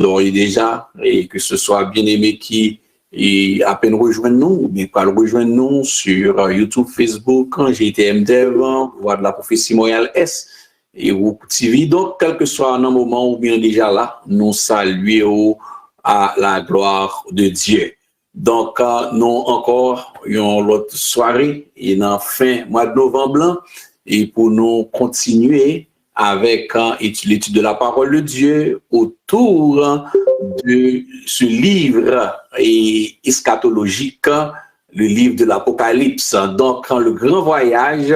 d'ores déjà, et que ce soit bien-aimé qui et à peine rejoindre nous, ou bien pas le rejoindre nous sur YouTube, Facebook, quand GTM Dev, Voix de la prophétie Montréal S et Groupe TV. Donc, quel que soit un moment ou bien déjà là, nous saluons à la gloire de Dieu. Donc, nous encore, une autre soirée, et dans fin mois de novembre, et pour nous continuer avec l'étude de la parole de Dieu autour de ce livre eschatologique, le livre de l'Apocalypse. Donc, le grand voyage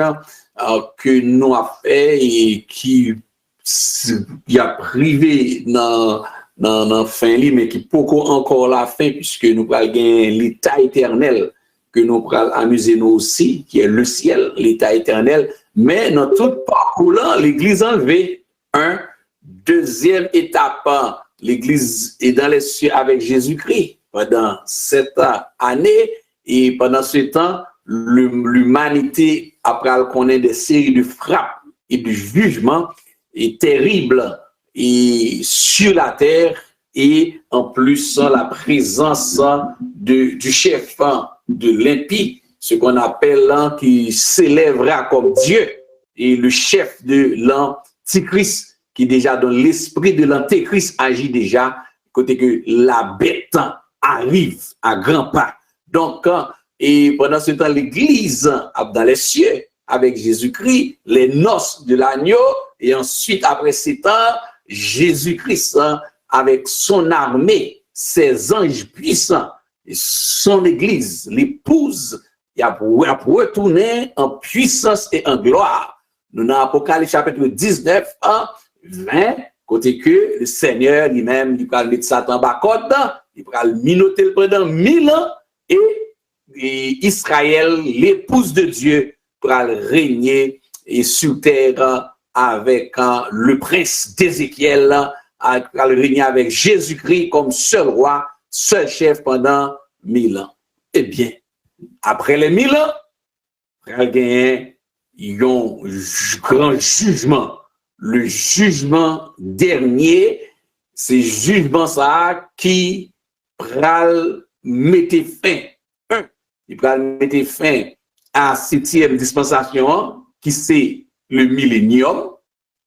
que nous avons fait et qui a privé dans fin livre, mais qui peut encore la fin, puisque nous allons gagner l'état éternel, que nous allons amuser nous aussi, qui est le ciel, l'état éternel. Mais dans tout parcours là, l'Église enlevée, deuxième étape, l'Église est dans les cieux avec Jésus-Christ pendant 7 années, et pendant ce temps, l'humanité, après qu'on ait des séries de frappes et de jugements, est terrible et sur la terre, et en plus la présence du chef de l'impie, ce qu'on appelle qui s'élèvera comme Dieu, et le chef de l'Antichrist, qui déjà dans l'esprit de l'Antéchrist agit déjà, côté que la bête arrive à grands pas. Donc, et pendant ce temps, l'Église dans les cieux avec Jésus-Christ, les noces de l'agneau, et ensuite, après 7 ans, Jésus-Christ avec son armée, ses anges puissants, et son Église, l'épouse, il a pour retourner en puissance et en gloire. Nous dans Apocalypse chapitre 19, 20, côté que le Seigneur lui-même, il va mettre Satan bas code, il va le minoter pendant 1000 ans, et Israël, l'épouse de Dieu, pourra régner et sur terre avec le prince d'Ézéchiel, pourra régner avec Jésus-Christ comme seul roi, seul chef pendant 1000 ans. Eh bien, après les 1000 ans, il y a un grand jugement. Le jugement dernier, c'est jugement ça qui pral mettre fin. Il pral mettre fin à 7e dispensation, qui c'est le millénium,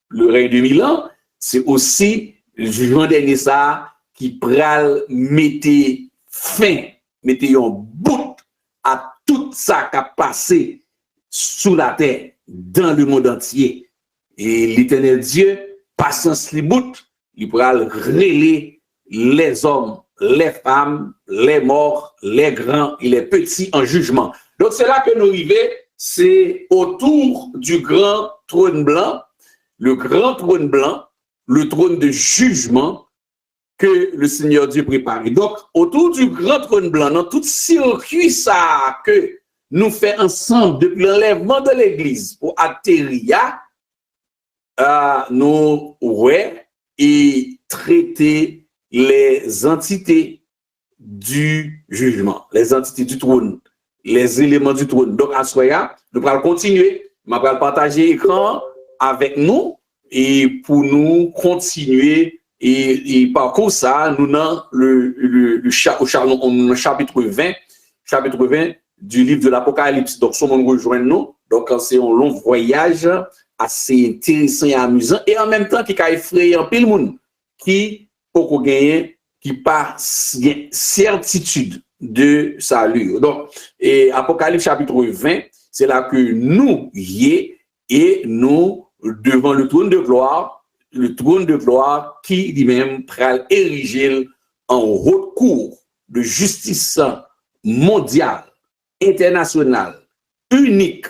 le règne de 1000 ans. C'est aussi le jugement dernier ça qui pral mettre fin, mettre un bout à tout ça qui a passé sous la terre, dans le monde entier. Et l'Éternel Dieu, patience les bouts, il pourra relayer les hommes, les femmes, les morts, les grands et les petits en jugement. Donc c'est là que nous arrivons, c'est autour du grand trône blanc, le grand trône blanc, le trône de jugement que le Seigneur Dieu prépare. Donc autour du grand trône blanc, dans tout circuit ça que nous faisons ensemble depuis l'enlèvement de l'Église pour atterrir, nous et traiter les entités du jugement, les entités du trône, les éléments du trône. Donc, à ce moment-là, nous allons continuer, nous allons partager l'écran avec nous, et pour nous continuer, et parcours ça, nous avons le chapitre 20 du livre de l'Apocalypse. Donc, si on rejoint nous, donc c'est un long voyage assez intéressant et amusant, et en même temps qui a effrayé un peu le monde, qui pour gagner, qui pas certitude de salut. Donc, et Apocalypse chapitre 20, c'est là que nous y est, et nous devant le trône de gloire qui lui-même pral ériger en haute cour de justice mondiale, internationale, unique,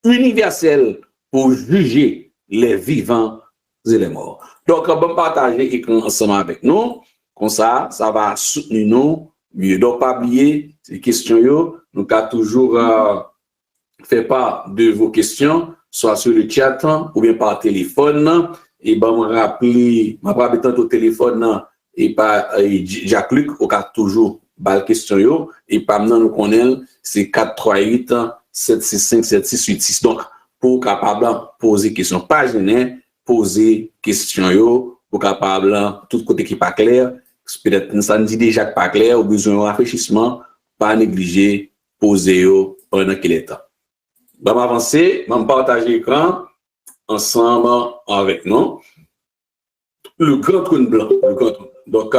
universelle, pour juger les vivants et les morts. Donc, on va partager l'écran ensemble avec nous. Comme ça va soutenir nous mieux. Donc, pas oublier ces questions, nous avons toujours fait part de vos questions, soit sur le chat ou bien par téléphone. Et ben, me rappeler tant au téléphone et par Jacques-Luc, on a toujours bal question et pas maintenant nous connaissons, c'est 438 765 7686. Donc, pour capable poser question, pas gêner, poser question pour capable tout côté qui pas clair peut-être ça ne dit déjà pas clair, au besoin de rafraîchissement, pas négliger, poser pendant qu'il est temps. Je vais m'avancer, je vais partager l'écran ensemble avec nous. Le grand trône blanc. Donc,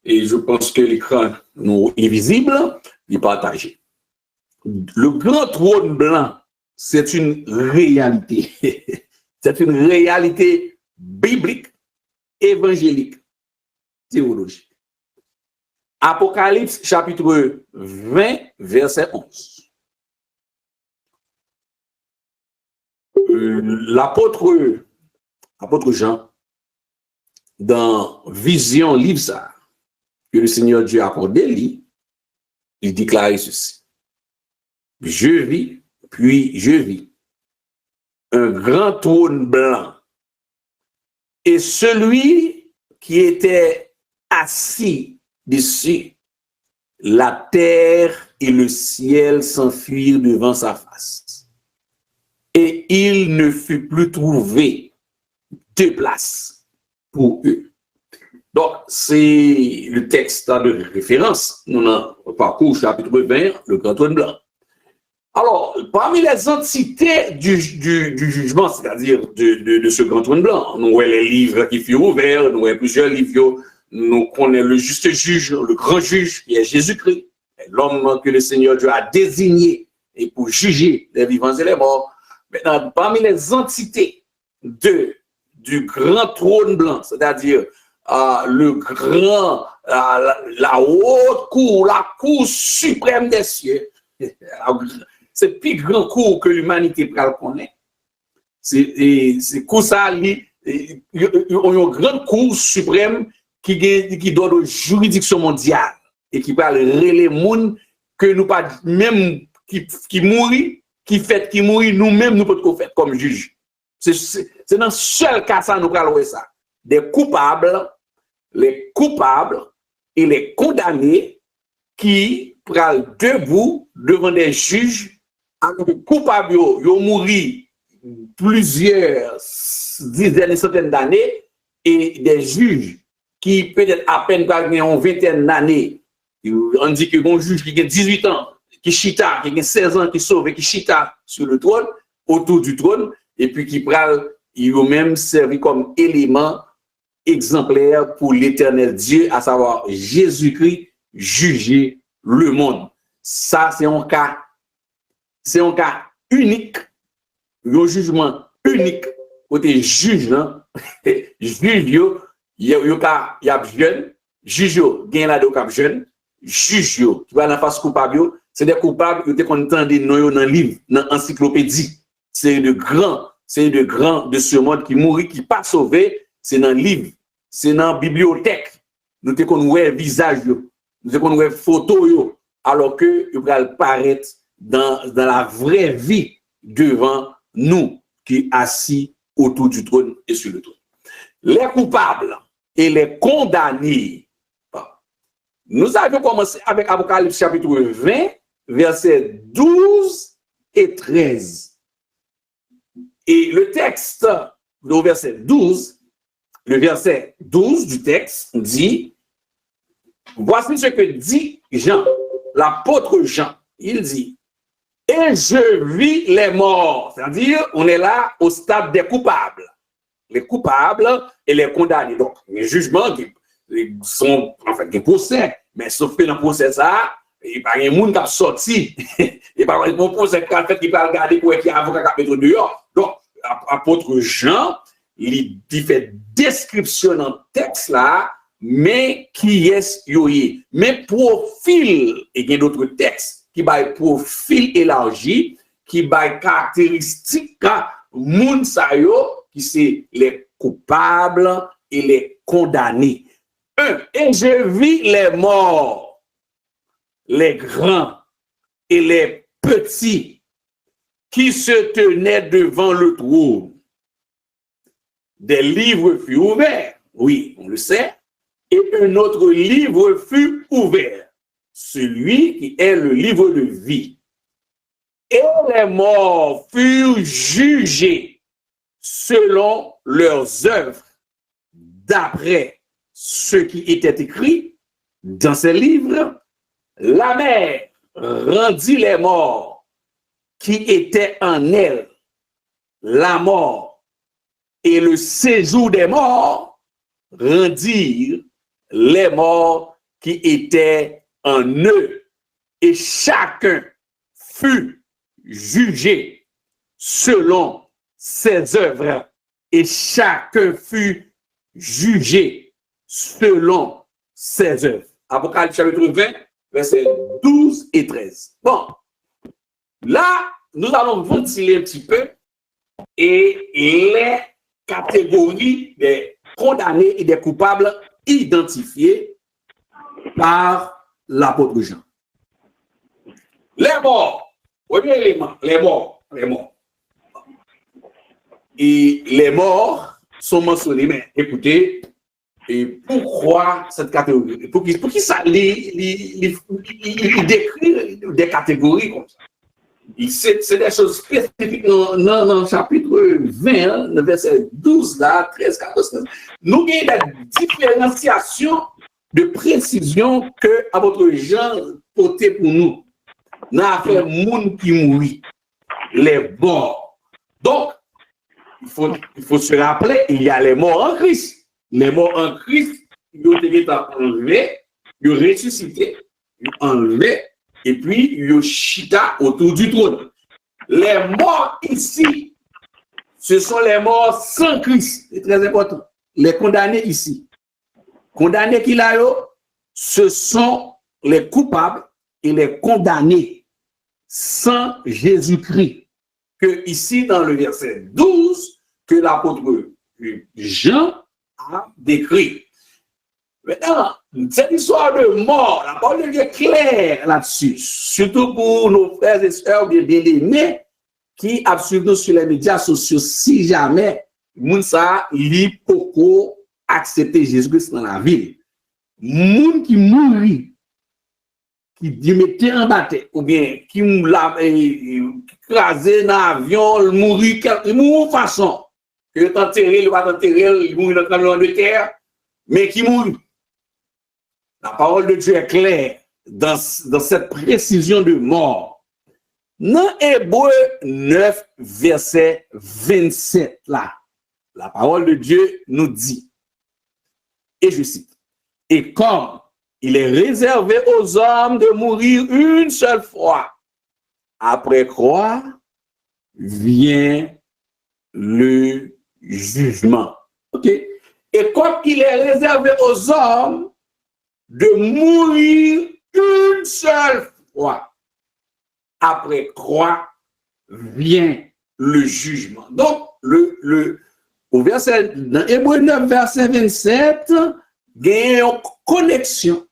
et je pense que l'écran est visible, il est partagé. Le grand trône blanc, c'est une réalité. C'est une réalité biblique, évangélique, théologique. Apocalypse chapitre 20, verset 11. L'apôtre Jean, dans Vision livre ça, que le Seigneur Dieu a accordé, il déclare ceci. Je vis, puis je vis un grand trône blanc, et celui qui était assis dessus, la terre et le ciel s'enfuirent devant sa face. Et il ne fut plus trouvé de place pour eux. Donc, c'est le texte de référence. Nous avons parcours chapitre 20, le grand trône blanc. Alors, parmi les entités du jugement, c'est-à-dire de ce grand trône blanc, nous avons les livres qui furent ouverts, nous avons plusieurs livres, nous connaissons le juste juge, le grand juge, qui est Jésus-Christ, l'homme que le Seigneur Dieu a désigné et pour juger les vivants et les morts. Maintenant, parmi les entités du grand trône blanc, c'est-à-dire le grand, la haute cour, la cour suprême des cieux, c'est le plus grand cours que l'humanité connaît. C'est cours ça, il y a une grande cour suprême qui donne une juridiction mondiale et qui parle les gens que nous pas même qui mourit, qui fait qui mourit, nous-mêmes nous pouvons faire comme juge. C'est dans seul cas ça nous parlons ça. Des coupables, les coupables et les condamnés qui prennent debout devant des juges. Alors, les coupables, ils ont mouru plusieurs dizaines et centaines d'années, et des juges qui peut-être à peine pas une vingtaine d'années, on dit que un juge qui a 18 ans, qui chita, qui a 16 ans, qui sauve, qui chita sur le trône, autour du trône, et puis qui pral, ils ont même servi comme élément exemplaire pour l'éternel Dieu, à savoir Jésus-Christ, juger le monde. Ça, c'est un cas unique, un jugement unique, côté juge, juge, il y a jeune, juge, il y a des jeunes, juge, qui va dans face coupable, c'est des coupables qui ont entendu dans le livre, dans l'encyclopédie. C'est de grands de ce monde qui mourent, qui pas sauvés, c'est dans le livre, c'est dans la bibliothèque. Nous te connaissons visage, nous te connaissons photo, alors que ils vont paraître dans la vraie vie devant nous qui assis autour du trône et sur le trône. Les coupables et les condamnés. Nous avons commencé avec Apocalypse chapitre 20, versets 12 et 13. Et le texte, le verset 12 du texte dit, voici ce que dit Jean, l'apôtre Jean. Il dit, et je vis les morts. C'est-à-dire, on est là au stade des coupables. Les coupables et les condamnés. Donc, les jugements qui sont, en fait, des procès. Mais sauf que dans le procès, ça, il n'y a pas de monde qui a sorti. Il n'y a pas de procès qui peut regarder pour être avocat qui a mis dehors. Donc, apôtre Jean, il fait description dans le texte là, mais qui est-ce qu'il mais profil, et il y a d'autres textes qui ont profil élargi, qui ont caractéristiques, moun sa yo, qui c'est les coupables et les condamnés. Et je vis les morts, les grands et les petits, qui se tenaient devant le trône. Des livres furent ouverts, oui, on le sait, et un autre livre fut ouvert, celui qui est le livre de vie. Et les morts furent jugés selon leurs œuvres, d'après ce qui était écrit Dans ce livre, la mer rendit les morts qui étaient en elle, la mort et le séjour des morts rendirent les morts qui étaient en eux, et chacun fut jugé selon ses œuvres, et chacun fut jugé selon ses œuvres. Apocalypse chapitre 20, versets 12 et 13. Bon, là, nous allons ventiler un petit peu et les catégories des condamnés et des coupables identifiés par l'apôtre Jean. Les morts, les morts. Et les morts sont mentionnés, mais écoutez, et pourquoi cette catégorie? Pour qui ça décrit des catégories comme ça? C'est des choses spécifiques dans le chapitre 20, le verset 12, là, 13, 14, 15. Nous avons des différenciations de précision que votre Jean portait pour nous. Nous avons fait monde qui mourit, les morts. Donc, il faut se rappeler, il y a les morts en Christ. Les morts en Christ, ils ont été enlevés, ils ont ressuscité, ils ont enlevé, et puis ils ont chita autour du trône. Les morts ici, ce sont les morts sans Christ. C'est très important. Les condamnés ici. Condamnés qu'il a, ce sont les coupables et les condamnés sans Jésus-Christ. Que ici, dans le verset 12, que l'apôtre Jean a décrit. Maintenant, cette histoire de mort, la parole de Dieu est claire là-dessus, surtout pour nos frères et sœurs bien-aimés qui absorbent sur les médias sociaux. Si jamais, Mounsa lit beaucoup accepter Jésus-Christ dans la ville. Moun qui mourit, qui dit mettez en bataille, ou bien qui l'a écrasé dans l'avion, mourit de façon. Que est enterré, il va enterrer, il mourit dans le camion de terre, mais qui mourit. La parole de Dieu est claire dans cette précision de mort. Dans Hébreux 9, verset 27, là, la parole de Dieu nous dit, et je cite, « Et comme il est réservé aux hommes de mourir une seule fois, après quoi vient le jugement. » Ok? Et comme il est réservé aux hommes de mourir une seule fois, après quoi vient le jugement. Donc, au verset, dans Hébreux 9, verset 27, il y a une connexion.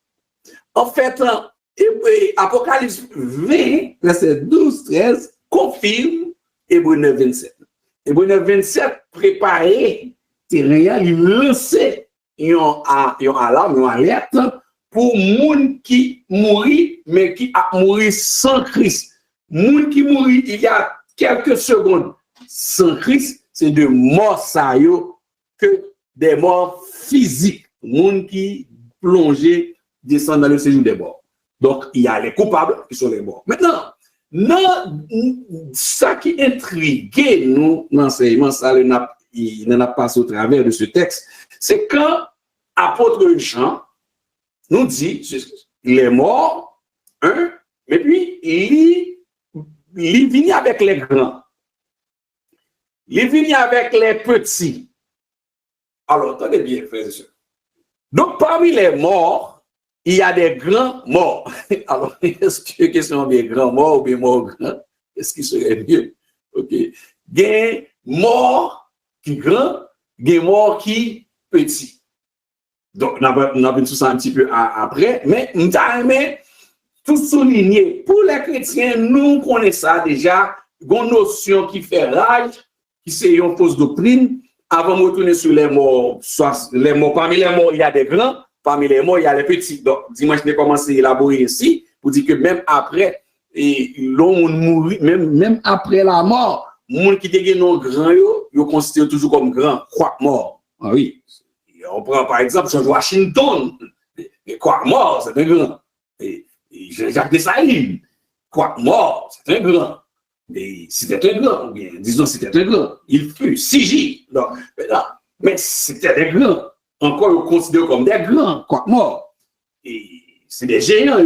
En fait, Apocalypse 20, verset 12, 13, confirme Hébreux 9, 27. Hébreux 9, 27, préparé, terrain, il lançait une alarme, une alerte pour moun qui mourit, mais qui a mouru sans Christ. Moun qui mourit il y a quelques secondes sans Christ, c'est de morts ça que des morts physiques. Moun qui plongé, descend dans le séjour des morts. Donc, il y a les coupables qui sont les morts. Maintenant, ça qui intrigue nous, l'enseignement, ça, il n'en a pas au travers de ce texte, c'est quand apôtre Jean nous dit, il est mort, mais puis il vient avec les grands. Il vient avec les petits. Alors, attendez bien, frères et sœurs. Donc, parmi les morts, il y a des grands morts. Alors, est-ce que question des grands morts ou bien morts grands? Est-ce qu'il serait mieux? Ok. Il y a morts qui grands, il y a morts qui petits. Donc, on a vu tout ça un petit peu après, mais nous avons tout souligné. Pour les chrétiens, nous connaissons ça déjà, une notion qui fait rage, qui c'est une fausse doctrine. Avant de retourner sur les morts, parmi les morts, il y a des grands, parmi les morts, il y a les petits. Donc, dimanche, je vais commencer à élaborer ici pour dire que même après, l'homme mourit, même après la mort, les gens qui sont non grands, ils considèrent toujours comme grands, croient mort. Ah oui. On prend par exemple George Washington. Et quoi, mort, c'est un grand. Et Jacques Dessalines, quoi, mort, c'est un grand. Mais c'était un grand, ou bien, disons, c'était un grand. Il fut Sigi. Mais c'était des grands. Encore, on considère comme des grands, quoi, mort. Et c'est des géants,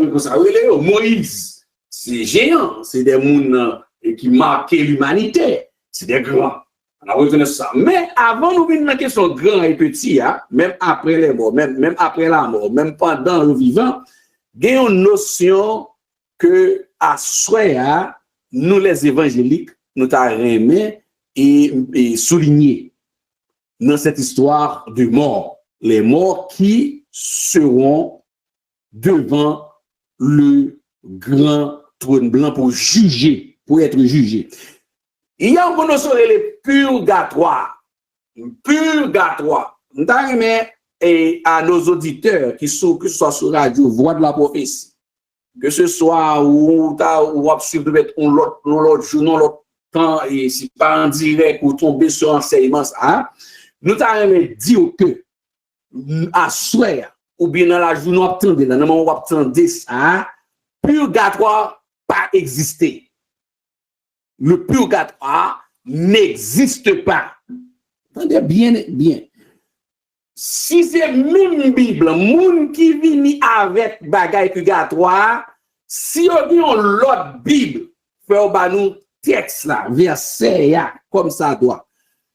Moïse, c'est géant, c'est des gens qui marquaient l'humanité, c'est des grands. On a retenu ça. Mais avant nous venir dans la question grand et petit, hein, même après les morts, même après la mort, même pendant le vivant, il y a une notion que à soi, nous les évangéliques, nous t'avons aimé et souligné dans cette histoire de mort. Les morts qui seront devant le grand trône blanc pour juger, pour être jugé. Il y a une notion de purgatoire. Purgatoire. Et à nos auditeurs que ce soit sur radio, voix de la prophétie, que ce soit où on suivre l'autre jour, l'autre temps, et si pas en direct ou tomber sur enseignement, ça, nous t'avons dit que à souhait, ou bien dans la journée, on attendait ça, purgatoire pas exister. Le purgatoire n'existe pas. Attendez bien. Si c'est même Bible, moun qui vient avec bagay purgatoire, si on a l'autre Bible, fait ba nous texte là, verset comme ça doit.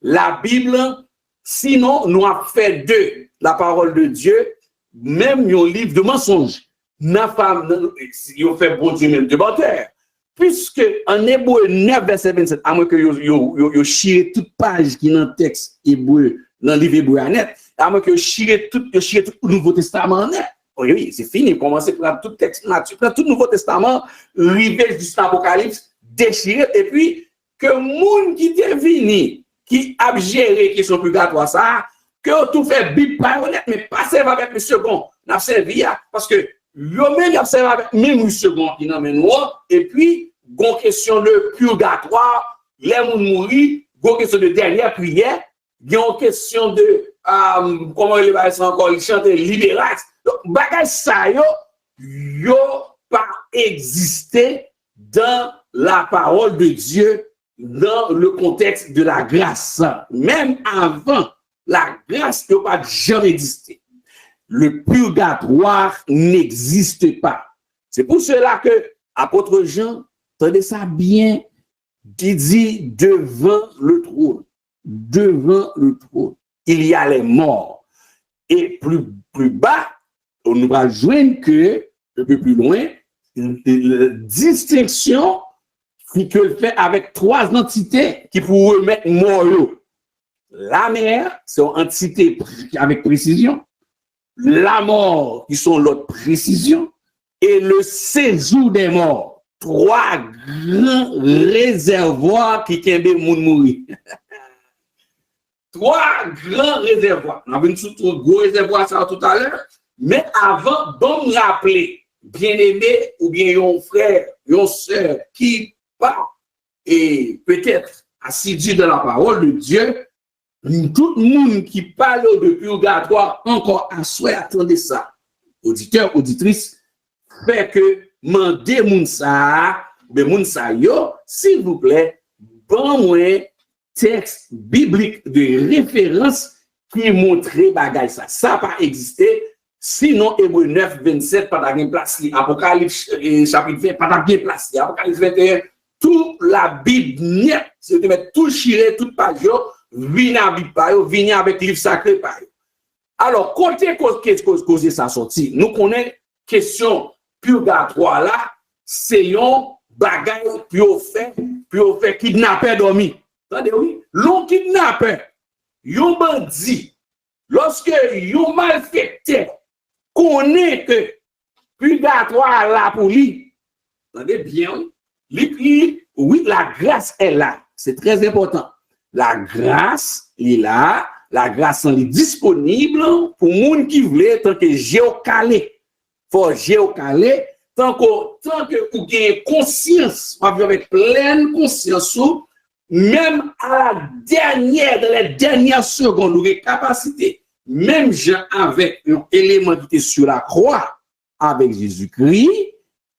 La Bible, sinon nous avons fait de la parole de Dieu, même un livre de mensonges. N'a femme, il fait bon Dieu même de menteur. Puisque en Hébreu 9, verset 27, à moins que vous chirez toute page qui est dans le texte hébreu, dans le livre hébreu net, à moins que vous chirez tout le Nouveau Testament net. Oui, c'est fini. Commencez par tout texte nature, tout le Nouveau Testament, rivé jusqu'à l'Apocalypse, déchiré, et puis que le monde qui est venu, qui a géré la question purgatoire, ça, que tout fait Bible pas honnête, mais pas servi avec le second. N'a servi parce que lui-même a servi avec même le second qui n'a mené et puis gon question de purgatoire, les gens mourir, gon question de dernière prière, gon question de comment il va encore, il chante libérax. Donc bagage ça yo pas existé dans la parole de Dieu dans le contexte de la grâce. Même avant la grâce n'a pas jamais existé. Le purgatoire n'existe pas. C'est pour cela que apôtre Jean, tenez ça bien, qui dit devant le trône, il y a les morts. Et plus bas, on nous va joindre que, un peu plus loin, une distinction qui le fait avec trois entités qui pourraient mettre mort. La mer, c'est une entité avec précision. La mort, qui sont l'autre précision. Et le séjour des morts. Trois grands réservoirs qui ont mourir. Trois grands réservoirs. On a vu un gros réservoir ça tout à l'heure. Mais avant, donc me rappeler, bien-aimé ou bien un frère, une soeur qui parle et peut-être assidu dans la parole de Dieu, tout le monde qui parle de purgatoire encore à souhait, attendez ça. Auditeur, auditrice, fait que mandez moun sa yo, s'il vous plaît, bon moi texte biblique de référence qui montre bagay ça. Ça n'a pas existé. Sinon, Hébreu 9, 27, pas de place. Apocalypse chapitre 20, pas de place. Apocalypse 21, toute la Bible, c'est de mettre tout chiré, toute page, venir avec le livre sacré. Alors, côté cause ça sorti, nous connaissons question purgatoire là, c'est un bagage pour faire kidnapper dormi. Attendez, oui, l'on kidnapper, yon bandit, lorsque yon malfaiteur connaît que purgatoire là pour lui, attendez bien, oui, la grâce est là, c'est très important. La grâce est là, la grâce est disponible pour les gens qui veulent, tant que géocalé. Faut géocaler, tant que vous avez conscience, avec pleine conscience, même à la dernière, dans les dernières secondes, vous avez capacité même Jean avec un élément qui était sur la croix avec Jésus-Christ,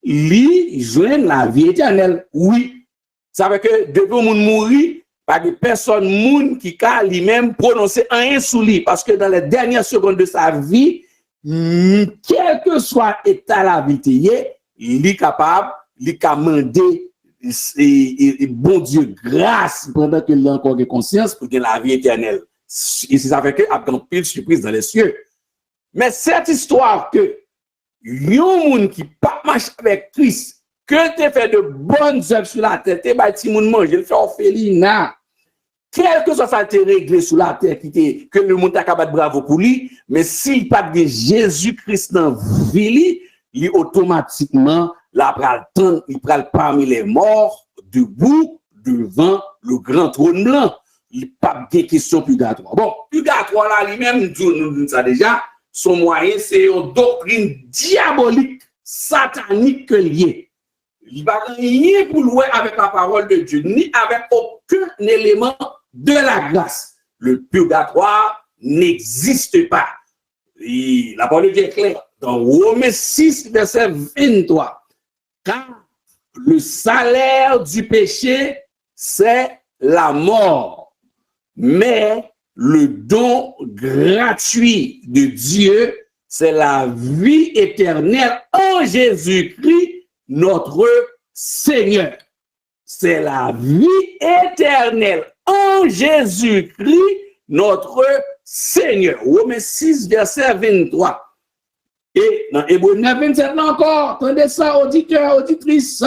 lui joint la vie éternelle. Oui, ça veut dire que depuis qu'on mourir, pas de personne moun qui a lui-même prononcé un sous lui, parce que dans les dernières secondes de sa vie, quel que soit l'état de la vie, il est capable, il est demander bon Dieu grâce pendant qu'il a encore de conscience pour qu'il ait la vie éternelle. Et c'est ça fait que a une pile surprise dans les cieux. Mais cette histoire que yon moun qui pas marche avec Christ, que tu fait de bonnes œuvres sur la terre, tu bâti moun manger, le fait orphelinat, quel que soit ça te réglé sur la terre, que le monde a capable de bravo pour lui, mais s'il pas de Jésus-Christ dans vie, il automatiquement la pral tendre, il pral parmi les morts, debout devant le grand trône blanc. Il pas de question purgatoire. Bon, purgatoire là lui-même nous dit ça déjà, son moyen c'est une doctrine diabolique, satanique que lié. Il va rien pour louer avec la parole de Dieu, ni avec aucun élément de la grâce. Le purgatoire n'existe pas. Et la parole de Dieu est claire. Dans Romains 6, verset 23. Car le salaire du péché, c'est la mort. Mais le don gratuit de Dieu, c'est la vie éternelle en Jésus-Christ, notre Seigneur. C'est la vie éternelle en Jésus-Christ, notre Seigneur. Romains 6, verset 23. Et dans Hébreux 9, 27 encore, attendez ça, auditeurs, auditrices.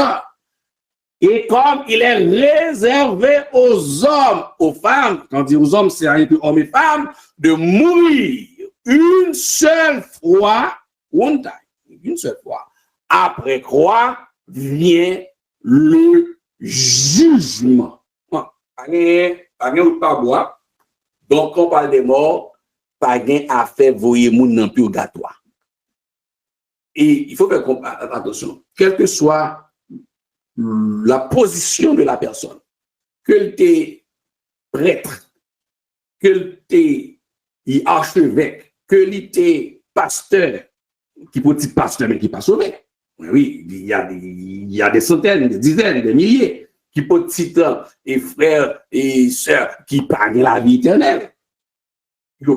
Et comme il est réservé aux hommes, aux femmes, quand on dit aux hommes, c'est rien que hommes et femmes, de mourir une seule fois, one time, une seule fois. Après quoi vient le jugement. Pas ou pas boire. Donc, quand on parle des morts, pas gain à faire voyer moun dans purgatoire. Et il faut faire attention, quelle que soit la position de la personne, qu'elle était prêtre, qu'elle était archevêque, qu'elle était pasteur, qui peut être pasteur mais qui pas sauvé. Oui, il y a des centaines, des dizaines, des milliers qui peuvent être et frères et sœurs qui parlent la vie éternelle. Ils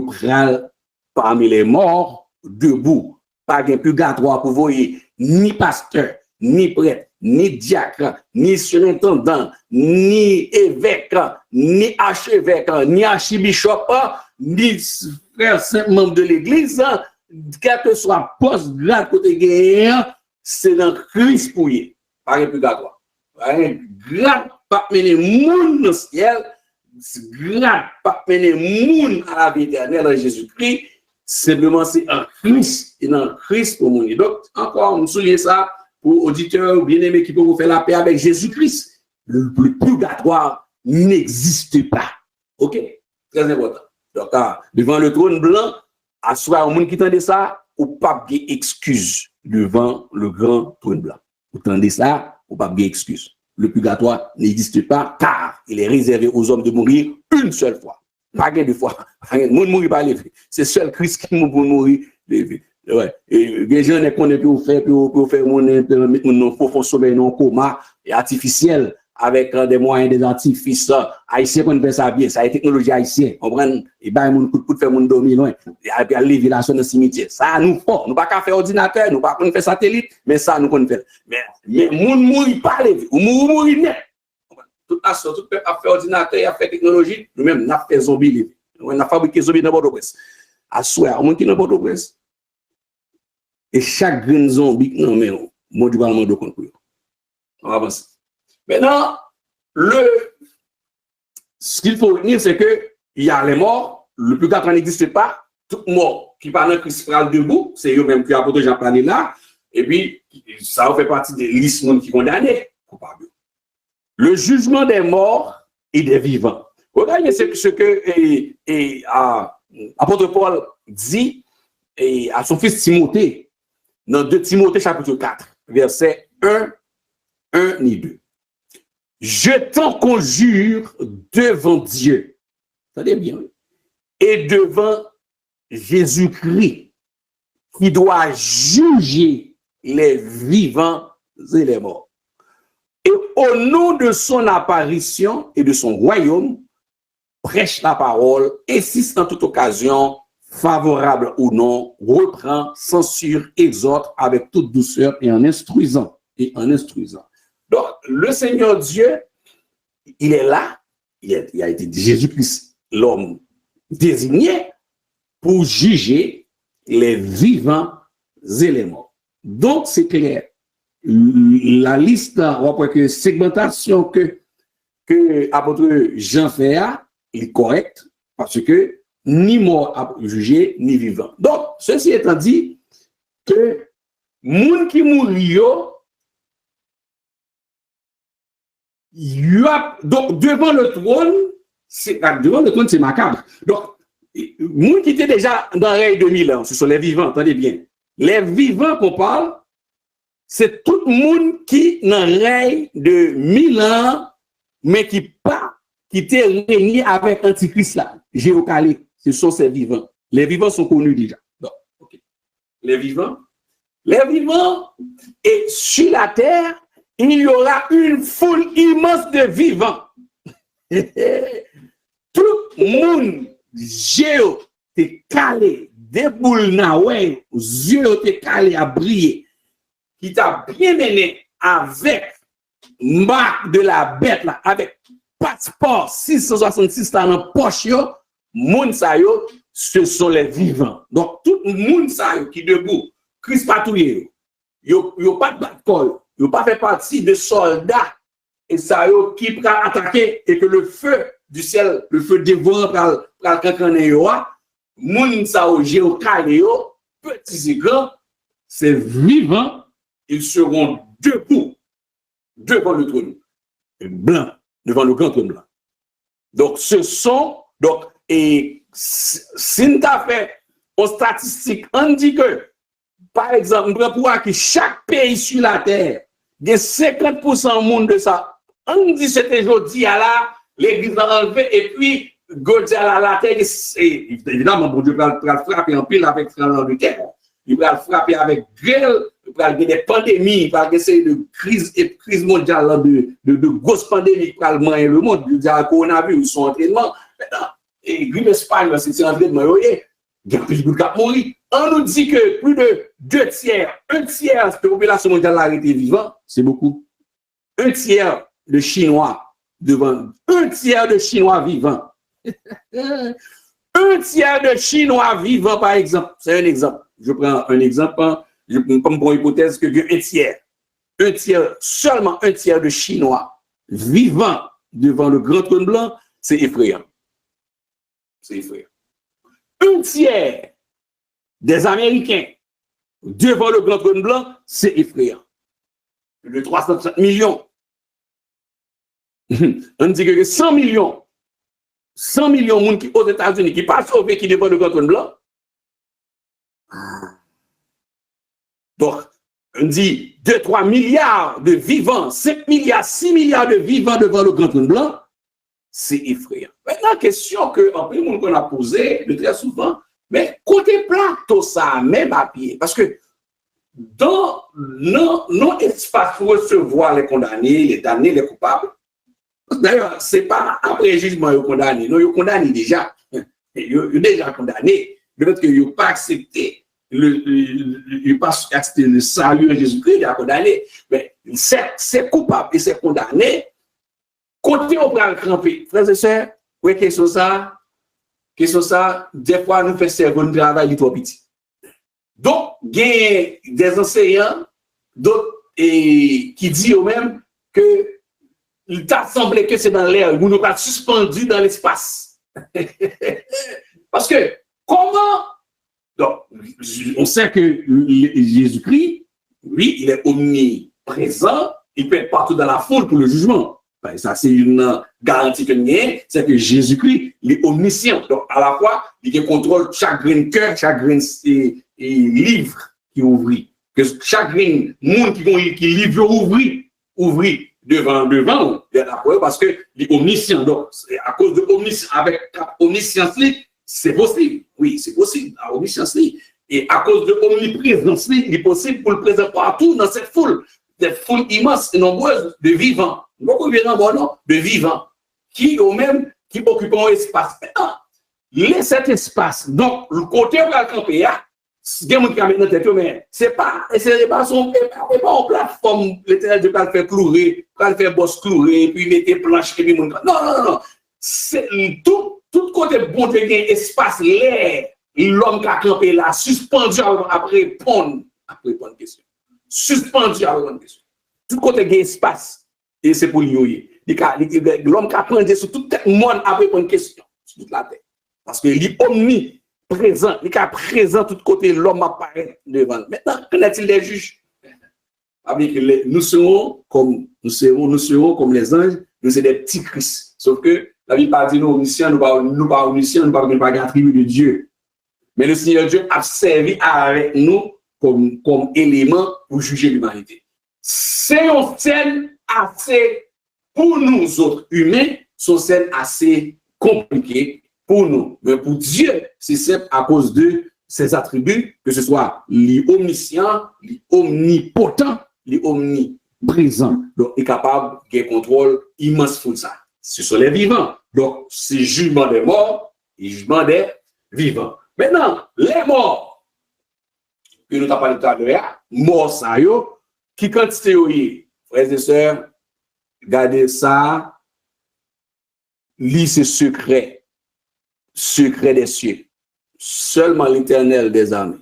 prennent parmi les morts debout. Pas de purgatoire pour voyer ni pasteur, ni prêtre, ni diacre, ni surintendant, ni évêque, ni archevêque, ni archibishop, ni frère saint membre de l'église, quel que soit poste grade côté guerre, c'est dans Christ pour y. Pas de purgatoire. Grade pas mener moun dans le ciel, grade pas mener moun à la vie éternelle en Jésus-Christ. Simplement, c'est en Christ et dans Christ pour mon. Donc, encore, on souligne ça pour auditeurs bien-aimés qui peuvent vous faire la paix avec Jésus-Christ. Le purgatoire n'existe pas. OK? Très important. Donc, devant le trône blanc, à soi, au monde qui tendait ça, ou pas d'excuse devant le grand trône blanc. Vous tendez ça, ou pas d'excuse. Le purgatoire n'existe pas car il est réservé aux hommes de mourir une seule fois. Pas deux fois. Moun mourir pas levé. C'est seul Christ qui mourir levé. Ouais. Et les gens qu'on est pour faire mon profond sommeil non coma et artificiel avec des moyens des artifices haïtiens qu'on fait ça bien, ça a été technologie haïtienne. On prend et ben mon coup de faire mon dormir loin et puis aller vivre dans le cimetière. Ça nous fort. Nous pas qu'à faire ordinateur, nous pas qu'on fait satellite, mais ça nous qu'on fait. Mais moun mourir pas levé ou mourir net. Toute nation, tout peuple a fait ordinateur, a fait technologie, nous-mêmes, nous avons fait zombie. Nous avons fabriqué zombie dans Port-au-Prince. À souhait, on qui dans Port-au-Prince. Et chaque grain zombie, non, mais mon Dieu va le demander contre eux. On va avancer. Maintenant, ce qu'il faut retenir, c'est que il y a les morts, le purgatoire n'existe pas. Toute mort qui parle de Christ debout, c'est eux-mêmes qui apportent Jean plané là. Et puis, ça fait partie des listes qui sont condamnés, coupables. Le jugement des morts et des vivants. Regardez ce que apôtre Paul dit à son fils Timothée, dans 2 Timothée chapitre 4, verset 1 et 2. Je t'en conjure devant Dieu, attendez bien, et devant Jésus-Christ qui doit juger les vivants et les morts. Et au nom de son apparition et de son royaume, prêche la parole, insiste en toute occasion, favorable ou non, reprend, censure, exhorte avec toute douceur et en instruisant. Donc, le Seigneur Dieu, il est là, il a été Jésus-Christ, l'homme désigné pour juger les vivants et les morts. Donc, c'est clair. La liste, on voit que segmentation que apôtre Jean fait est correcte parce que ni mort à juger, ni vivant. Donc, ceci étant dit, que moun qui mourit, donc devant le trône, c'est macabre. Donc, moun qui était déjà dans le règne de 1000 ans, ce sont les vivants, attendez bien. Les vivants qu'on parle, c'est tout le monde qui dans le règne de 1000 ans, mais qui était régné avec Antichrist là, Géocalé. Ce sont ces vivants. Les vivants sont connus déjà. Donc, okay. Les vivants, et sur la terre, il y aura une foule immense de vivants. Tout le monde, Géo, t'es calé, des boules naoué, aux yeux, t'es calé à briller, qui t'a bien mené avec marque de la bête là, avec passeport 666 dans la poche, moun sa yo, ce sont les vivants. Donc, tout le monde sa yo qui debout, Christ patrouille, yo pas de batte-colle, yo pas fait partie de soldats, et ça yo qui peut attaquer, et que le feu du ciel, le feu dévorant pral kankané yo, moun sa yo, géocalé yo, petits et grands, c'est vivants, ils seront debout devant le trône blanc, devant le grand trône blanc. Donc, ce sont, donc, et si nous avons fait une statistique, on dit que, par exemple, pour que chaque pays sur la terre, il y a 50% du monde de ça. On dit c'était aujourd'hui à là, l'église a enlevé, et puis, Godzi à la terre, évidemment, bon Dieu va frapper en pile avec l'Angleterre. Il va frapper avec grêle, il va avoir des pandémies, il va avoir de crise mondiale, de grosses pandémies qui vont manger le monde. Il y a le coronavirus, son entraînement. Et grippe Espagne, c'est un entraînement. Il y a plus de gens qui mourir. On nous dit que plus de 2 tiers, 1 tiers de la population mondiale a été vivant, c'est beaucoup. 1 tiers de Chinois devant, 1 tiers de Chinois vivants. 1 tiers de Chinois vivants, par exemple. C'est un exemple. Je prends un exemple, comme pour hypothèse que 1 tiers, seulement 1 tiers de Chinois vivants devant le grand trône blanc, c'est effrayant. C'est effrayant. 1 tiers des Américains devant le grand trône blanc, c'est effrayant. De 360 millions. On dit que 100 millions de monde qui aux États-Unis qui passent au qui devant le grand trône blanc. Donc, on dit 2-3 milliards de vivants, 5 milliards, 6 milliards de vivants devant le grand trône blanc, c'est effrayant. Maintenant, question que, en plus, qu'on a posée de très souvent, mais côté plateau, ça même à pied. Parce que dans nos espaces pour recevoir les condamnés, les damnés, les coupables, d'ailleurs, ce n'est pas après jugement qu'ils condamnés, non, ils condamnés déjà. Ils sont déjà condamnés. Peut-être qu'ils n'ont pas accepté. Il passe le salut de Jésus-Christ, il a condamné. Mais c'est coupable et c'est condamné. Côté on prend le crampé. Frères et sœurs, oui, question ça, des fois nous faisons un travail trop petit. Donc, il y a des enseignants, d'autres qui disent eux-mêmes que il t'a semblé que c'est dans l'air, vous nous pas suspendu dans l'espace. Parce que, comment? Donc, on sait que Jésus-Christ, lui, il est omniprésent, il peut être partout dans la foule pour le jugement. Ben, ça, c'est une garantie que nous avons, c'est que Jésus-Christ, il est omniscient. Donc, à la fois, il contrôle chaque grain de cœur, chaque grain de livre qui ouvre. Que chaque grain de monde qui livre ouvre devant, parce que il est omniscient. Donc, c'est à cause de omniscience, avec omniscience, c'est possible. Oui, c'est possible. À omniscience, et à cause de l'omniprésence, il est possible pour le présent partout dans cette foule immense et nombreuse de vivants. De vivants qui eux-mêmes qui occupent un espace. Maintenant, cet espace, donc le côté où la camper, c'est pas en plateforme, l'éternel Dieu va le faire clouer, va le faire bosse clouer, puis mettre planche, et puis non. C'est tout côté bon Dieu, espace, l'air, l'homme qui a campé là, suspendu après répondre question. Suspendu à répondre question. Tout côté il y a espace, et c'est pour lui. L'homme qui a pris sur tout le monde après répondre question, sur toute la terre. Parce qu'il est omniprésent, il est présent tout côté, l'homme apparaît devant. Maintenant, qu'en est-il des juges? Nous serons comme les anges, nous sommes des petits Christ. Sauf que la Bible pas dit nous omniscients, nous pas omniscients, nous pas attribut de Dieu. Mais le Seigneur Dieu a servi avec nous comme élément pour juger l'humanité. C'est une scène assez, pour nous autres humains, c'est une scène assez compliquée pour nous. Mais pour Dieu, c'est simple à cause de ses attributs, que ce soit l'omniscient, l'omnipotent, l'omniprésent. Donc, il est capable de contrôle immense pour ça. Ce sont les vivants. Donc, c'est jugement des morts et jugement des vivants. Maintenant, les morts, que nous avons parlé tout à l'heure, morts, ça y est, qui quantité est, frères et sœurs, regardez ça, lis ce secret des cieux. Seulement l'Éternel des armées,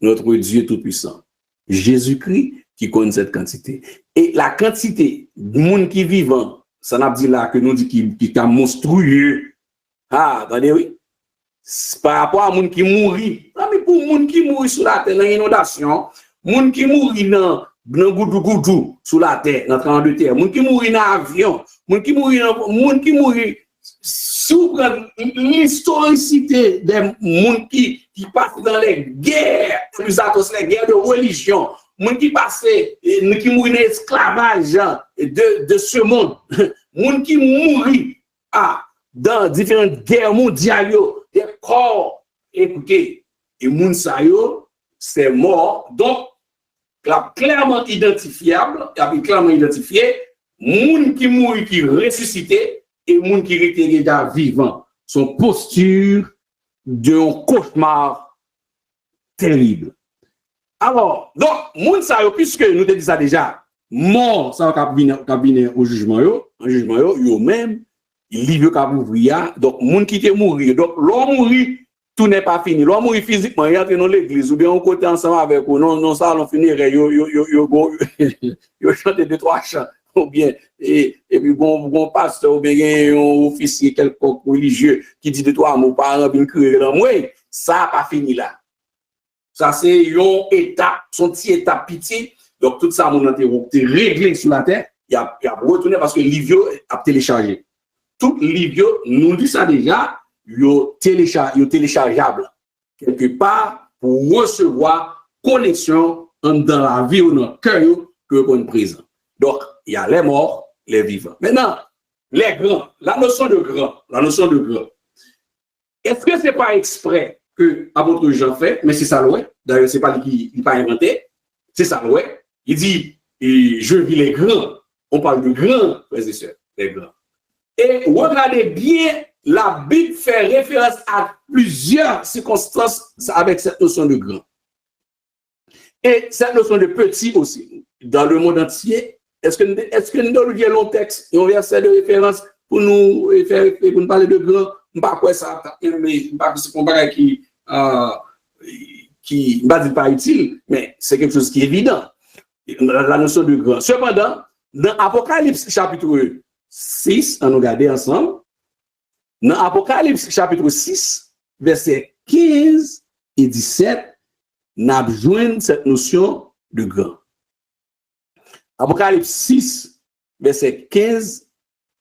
notre Dieu Tout-Puissant, Jésus-Christ, qui connaît cette quantité. Et la quantité de monde qui vivant, ça n'a pas dit là que nous dit qui est monstrueux. Ah, attendez, oui. Par rapport à monde qui mourit. Mais pour monde qui mourit sur la terre dans l'inondation, monde qui mourit dans goudou sur la terre, dans 32 terre, monde qui mourit dans l'avion, monde qui mourit sous l'historicité des gens qui passent dans les guerres, plus atroces, les guerres de religion, gens qui passent, qui mourent dans l'esclavage de ce monde, gens qui mourent dans différentes guerres mondiales, des corps, écoutez, et moun sa yo, c'est mort, donc, clairement identifiable, clairement identifié, moun qui mourent, qui ressuscité, et moun qui était déjà vivant, son posture d'un cauchemar terrible. Alors, donc, moun sa yo, puisque nous te dit ça déjà, mort, ça va venir au jugement yo même, il livre qu'a ouvrir, donc, moun qui te mourir, donc, l'homme mourir, tout n'est pas fini. L'homme mourir physiquement, il entre dans l'église, ou bien on côté ensemble avec eux, non, ça, on finit, yo chante 2-3 chants. Ou bien, et puis bon pasteur, ou bien un officier quelconque religieux qui dit de toi, mon parent, bien crier dans moi, ça n'a pas fini là. Ça, c'est une étape, son petit étape pitié. Donc, tout ça, mon interrupteur réglé sur la terre, il a retourné parce que Livio a téléchargé. Tout Livio, nous dit ça déjà, il est téléchargeable quelque part pour recevoir connexion dans la vie ou dans le cœur que l'on présente. Donc, il y a les morts, les vivants. Maintenant, les grands, la notion de grand. Est-ce que ce n'est pas exprès que apôtre Jean fait, mais c'est ça l'oué. D'ailleurs, ce n'est pas lui qui n'a pas inventé. C'est ça l'oué. Il dit, je vis les grands. On parle de grands, frères et sœurs, les grands. Et regardez bien, la Bible fait référence à plusieurs circonstances avec cette notion de grand. Et cette notion de petit aussi. Dans le monde entier, est-ce que nous donnons un long texte, un verset de référence pour nous parler de grand? Je ne sais pas quoi ça, mais c'est un bagage qui n'est pas utile, mais c'est quelque chose qui est évident. La notion de grand. Cependant, dans Apocalypse chapitre 6, on nous regarde ensemble, dans Apocalypse chapitre 6, verset 15 et 17, nous avons besoin cette notion de grand. Apocalypse 6, versets 15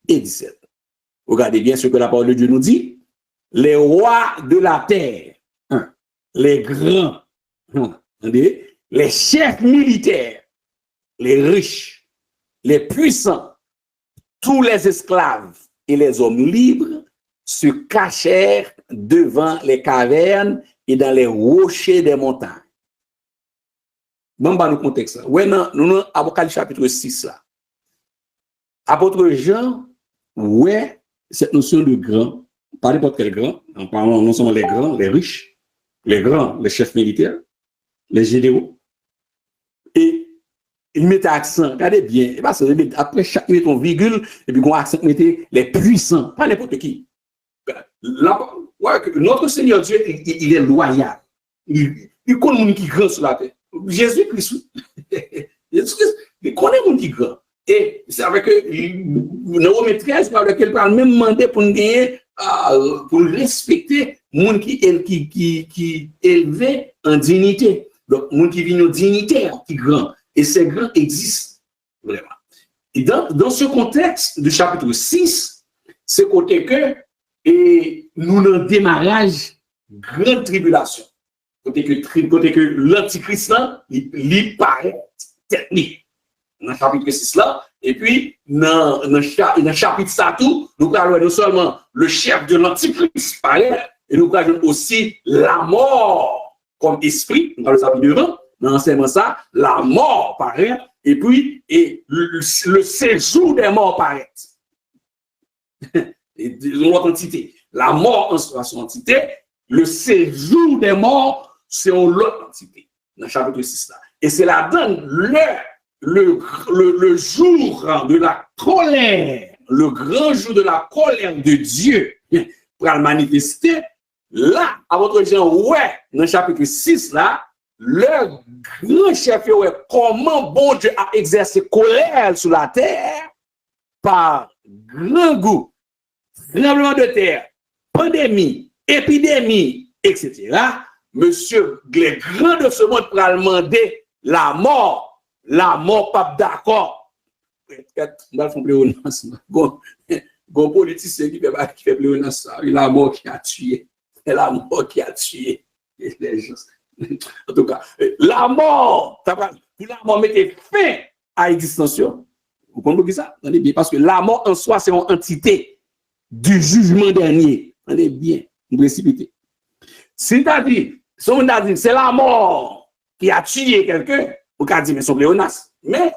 et 17. Regardez bien ce que la parole de Dieu nous dit. Les rois de la terre, les grands, les chefs militaires, les riches, les puissants, tous les esclaves et les hommes libres se cachèrent devant les cavernes et dans les rochers des montagnes. Bon, bah, nous contexte ça. Ouais, non, nous, Apocalypse chapitre 6, là. Apôtre Jean, ouais, cette notion de grand, pas n'importe quel grand, en parlant non seulement les grands, les riches, les grands, les chefs militaires, les généraux, et il mettait accent, regardez bien, parce que après chaque metton virgule, et puis on accent mettait les puissants, pas n'importe qui. Là, ouais, notre Seigneur Dieu, il est loyal. Il connaît le monde qui est grand sur la terre. Jésus-Christ, Jésus-Christ, il connaît le monde qui est grand. Et c'est avec le Romains 13, par lequel il parle même demander pour nous gagner, pour respecter le monde qui est élevé en dignité. Donc, le monde qui vit en dignité, qui est grand. Et ces grands existent vraiment. Et dans ce contexte du chapitre 6, c'est côté que et nous dans démarrage grande tribulation. Côté que l'antichrist là, il paraît technique. Dans le chapitre 6 là, et puis dans le chapitre 7 tout, nous parlons non seulement le chef de l'antichrist paraît, et nous parlons aussi la mort comme esprit, dans le chapitre 2, dans l'enseignement ça, la mort paraît, et puis le séjour des morts paraît. Et l'autre entité. La mort en soi, son entité. Le séjour des morts, c'est l'autre entité. Dans le chapitre 6 là. Et c'est là-dedans le jour de la colère, le grand jour de la colère de Dieu pour le manifester. Là, à votre gens, ouais, dans le chapitre 6 là, le grand chef, ouais, comment bon Dieu a exercé colère sur la terre par grand goût. Tremblement de terre, pandémie, épidémie, etc. Monsieur, les grands de ce monde pour demander la mort pas d'accord. Dans le pléonasme, bon politicien qui fait pléonasme, la mort qui a tué, la mort qui a tué les gens. En tout cas, la mort, mettait fin à l'existence. Vous comprenez ça? Parce que la mort en soi, c'est une entité du jugement dernier. Attendez bien, vous précipitez. C'est-à-dire, c'est la mort qui a tué quelqu'un, vous pouvez dire, mais c'est pléonasme. Mais,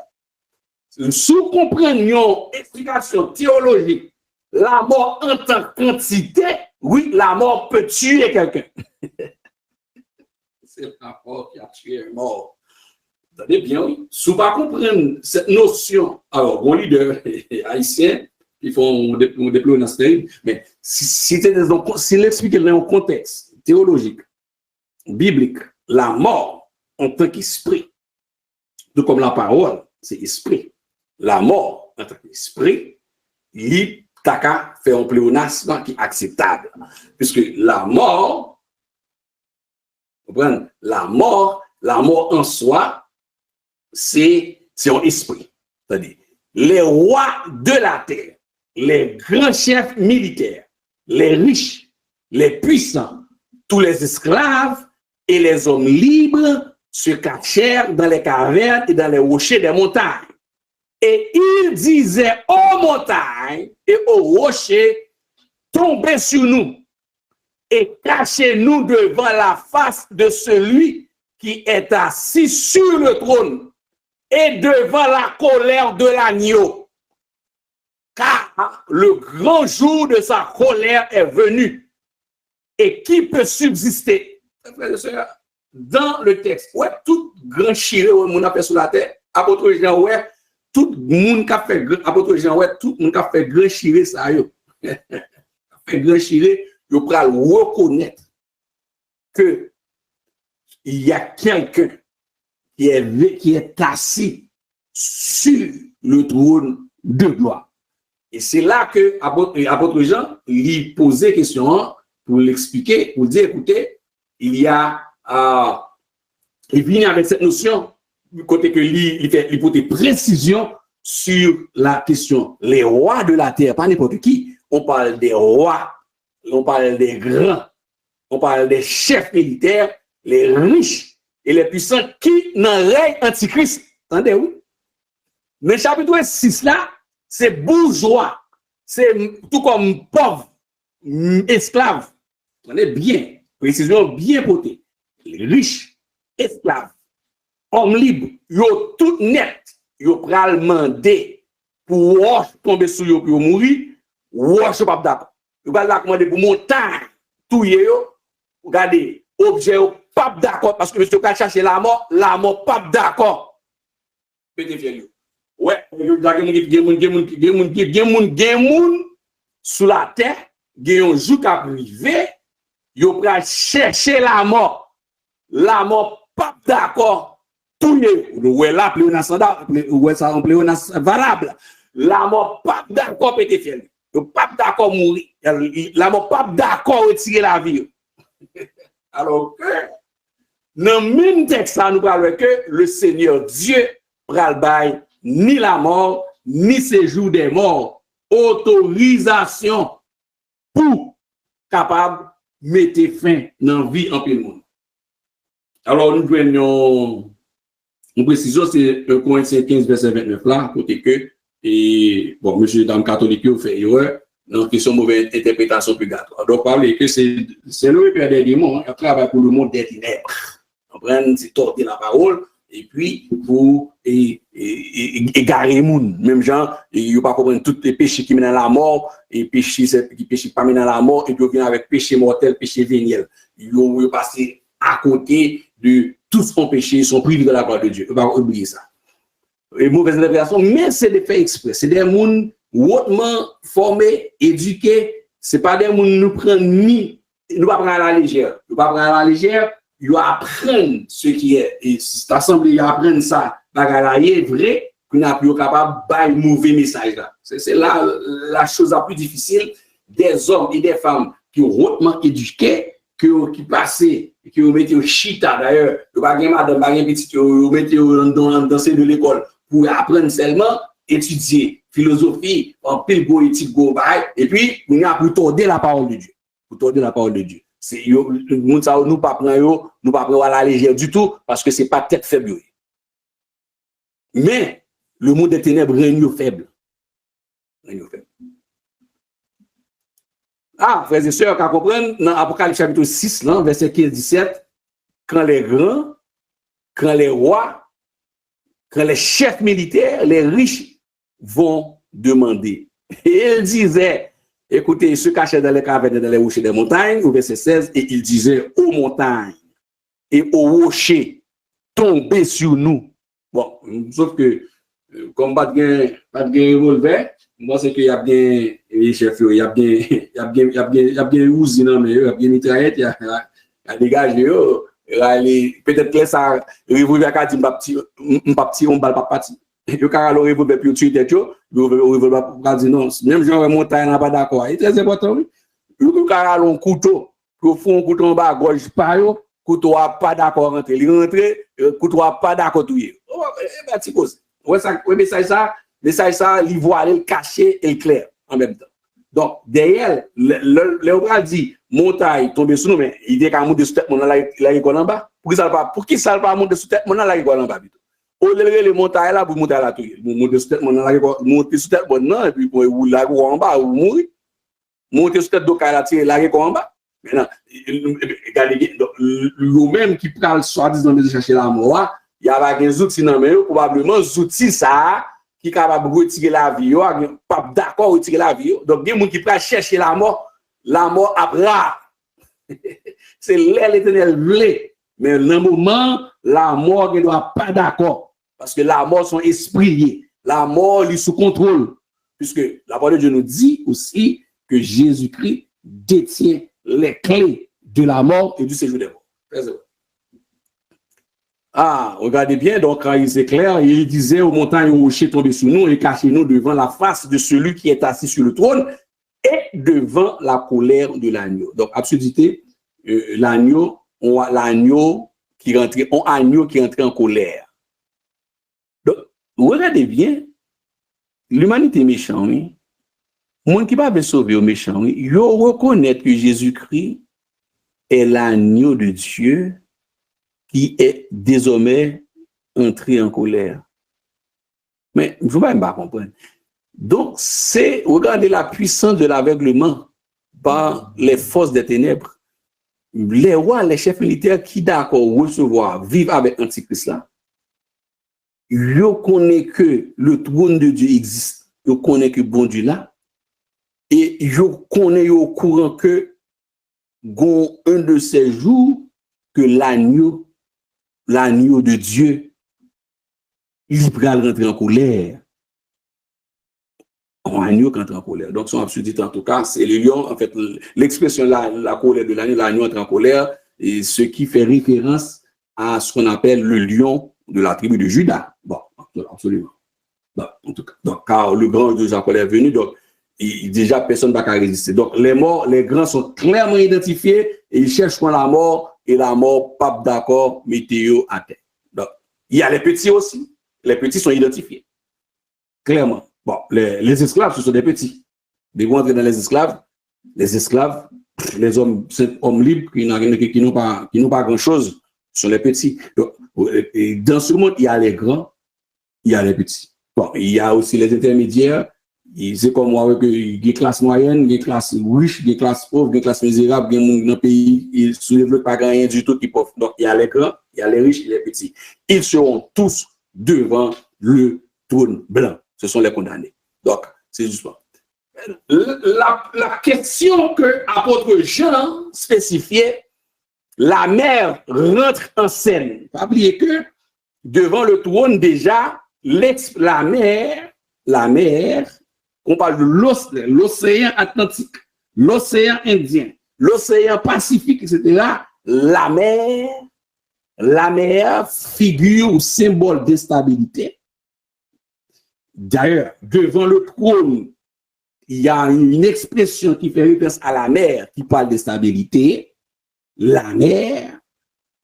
sous comprenons explication théologique, la mort en tant qu'entité, oui, la mort peut tuer quelqu'un. C'est la mort qui a tué un mort. Vous entendez bien, oui. Si vous ne comprenez pas cette notion, alors, bon leader haïtien, ils font des pléonasmes, mais si l'explique dans un contexte théologique, biblique, la mort en tant qu'esprit, tout comme la parole, c'est esprit. La mort en tant qu'esprit, il t'a fait un pléonasme qui est acceptable. Puisque la mort, vous comprenez, la mort en soi, c'est un esprit. C'est-à-dire, les rois de la terre, les grands chefs militaires, les riches, les puissants, tous les esclaves et les hommes libres se cachèrent dans les cavernes et dans les rochers des montagnes. Et ils disaient aux montagnes et aux rochers, tombez sur nous et cachez-nous devant la face de celui qui est assis sur le trône et devant la colère de l'agneau. Car le grand jour de sa colère est venu. Et qui peut subsister? Dans le texte, ouais, tout grand chiré, on a fait sur la terre, apôtre Jean, ouais, tout le monde qui a fait, apôtre Jean, ouais, tout le monde qui a fait grand chiré, ça y est. Fait grand chiré, il peut reconnaître que il y a quelqu'un qui est assis sur le trône de gloire. Et c'est là que apôtre Jean lui posait question pour l'expliquer, pour dire, écoutez, il y a, il vient avec cette notion, du côté que il faut des précisions sur la question. Les rois de la terre, pas n'importe qui. On parle des rois, on parle des grands, on parle des chefs militaires, les riches et les puissants qui n'en règnent antichrist. Entendez, oui? Mais chapitre 6 là, c'est bourgeois, c'est tout comme pauvre. esclaves, on est bien, précision bien portée, les riches, esclaves, hommes libres, yo tout net, yo pral mandé pour wash tomber sur yo pour mourir, wash pas d'accord. Yo pral la commander pour montagne, tout yo, regardez, objet pas d'accord parce que monsieur ka chercher la mort pas d'accord. Pété fiel. Ouais, yo gen moun sous la terre, gen yon jou ka privé, yo pral chercher la mort pas d'accord. Tout ouais là pléonascendant, ouais ça en pléonas valable. La mort pas d'accord pété fiel. Yo pas d'accord mourir. La mort pas d'accord retirer la vie. Alors que dans le même texte, nous parlons que le Seigneur Dieu pral bay ni la mort, ni séjour des morts, autorisation pour capable mettre fin dans la vie en plein monde. Alors nous prenons une précision, c'est 1 Corinthiens 15, verset 29 là, côté que, et bon, monsieur dans le catholique, il fait erreur, dans question mauvaise interprétation purgatoire. Donc, parler que c'est le père des démons, il travaille pour le monde des ténèbres. On prend, c'est torder la parole, et puis, pour égarer les gens. Même gens, ils ne pas comprendre tous les péchés qui mènent à la mort, et péchés qui pas mènent à la mort, et puis ils viennent avec péché mortel, péché véniel. Ils vont passer à côté de tout ce qu'on péché, ils sont privés de la gloire de Dieu. On va oublier ça. Et mauvaise interprétation, mais c'est des faits exprès. C'est des gens hautement formés, éduqués. C'est pas des gens nous prennent ni, nous pas prendre à la légère. Nous pas prendre à la légère, ils apprennent ce qui est. Et cette assemblée, ils apprennent ça. Bagala est vrai, qu'on n'a plus capable de mauvais message là. C'est là la chose la plus difficile des hommes et des femmes qui sont hautement éduqués, qui passaient, qui ont mis au chita d'ailleurs, pas madame, pas petit, qui ont mis dans de l'école pour apprendre seulement, étudier philosophie, en pile poétique, et puis on a pour torder la parole de Dieu. Pour torder la parole de Dieu. C'est nous pas prendre à la légère du tout parce que c'est pas tête faible. Mais le monde des ténèbres règne faible. Ah, frères et sœurs, qu'à comprendre, dans Apocalypse chapitre 6, là, verset 15-17, quand les grands, quand les rois, quand les chefs militaires, les riches vont demander. Et il disait, écoutez, ils se cachaient dans les cavernes et dans les rochers des montagnes, au verset 16, et il disait, aux montagnes et aux rochers, tombez sur nous. Bon, sauf que, comme pas de revolver, moi, c'est qu'il y a bien, les chefs, il y a bien usine, mais il y a bien mitraillette, il y a des gars, peut-être que ça, revolver à dit, pas petit, on balle pas parti. Il y a un revolver pour tuer tête, le revolver pour dire non, même genre montagne n'a pas d'accord. C'est très important, oui. Il y a un couteau, pour faire un couteau en bas, gauche, pas yo, couteau a pas d'accord rentrer, il rentre, couteau a pas d'accord tout. Oh, ben, c'est cause. Ouais, ça, ça, il voit le caché et le clair en même temps. Donc, derrière, le bras dit, montagne, tomber sous nous, mais il dit qu'à monter sous tête, mon la école en bas. Pour qui ça pas monter sous tête, mon la école en bas, plutôt. Au lieu de les montagnes là, pour monter à la touille. Monter sous tête, mon la école, monter sous tête, bon, non, et puis, ou la en bas, ou mourir. Monter sous tête, donc, à la tirer, la école en bas. Maintenant, lui-même qui prend le soi-disant de chercher la mort, il y a des outils dans mais probablement des outils ça qui est capable de retirer la vie, pas d'accord retirer la vie. Donc, il y a des gens qui peuvent chercher la mort après. C'est l'éternel voulait. Mais dans le moment, la mort ne doit pas d'accord. Parce que la mort, son esprit, la mort, il est sous contrôle. Puisque la parole de Dieu nous dit aussi que Jésus-Christ détient les clés de la mort et du séjour des morts. Ah, regardez bien, donc quand il s'éclaire, il disait aux montagnes et aux rochers tombez sur nous et cachez-nous devant la face de celui qui est assis sur le trône et devant la colère de l'agneau. Donc, absurdité, l'agneau qui rentre en colère. Donc, regardez bien, l'humanité méchante, oui. Le monde qui va sauver aux méchants, oui, ils reconnaissent que Jésus-Christ est l'agneau de Dieu qui est désormais entré en colère. Mais je ne peux pas comprendre. Donc, c'est, regardez la puissance de l'aveuglement par les forces des ténèbres. Les rois, les chefs militaires qui d'accord recevoir, vivre avec Antichrist là, ils connaissent que le trône de Dieu existe, ils connaissent que bon Dieu là, et ils connaissent au courant que un de ces jours que l'agneau de Dieu, il va rentrer en colère. Un agneau qui entre en colère. Donc, son absurdité, en tout cas, c'est le lion, en fait, l'expression la colère de l'agneau entre en colère, et ce qui fait référence à ce qu'on appelle le lion de la tribu de Juda. Bon, absolument. Bon, en tout cas, donc, car le grand de Jacob est venu, donc, déjà, personne ne va résister. Donc, les morts, les grands sont clairement identifiés, et ils cherchent la mort, et la mort, pas d'accord, météo à terre. Donc, il y a les petits aussi. Les petits sont identifiés. Clairement. Bon, les esclaves, ce sont des petits. Ils vont entrer dans les esclaves, les hommes libres qui n'ont pas grand-chose, sont les petits. Donc, dans ce monde, il y a les grands, il y a les petits. Bon, il y a aussi les intermédiaires. C'est comme moi, il y a des classes moyennes, des classes riches, des classes pauvres, des classes misérables, des gens dans le pays, ils ne se développent pas rien du tout qui pauvres. Donc, il y a les grands, il y a les riches et les petits. Ils seront tous devant le trône blanc. Ce sont les condamnés. Donc, c'est juste ça. La question que l'apôtre Jean spécifiait, la mer rentre en scène. Pas oublier que devant le trône déjà, la mer, on parle de l'océan Atlantique, l'océan Indien, l'océan Pacifique, etc. La mer figure ou symbole d'instabilité. D'ailleurs, devant le trône, il y a une expression qui fait référence à la mer qui parle de stabilité. La mer,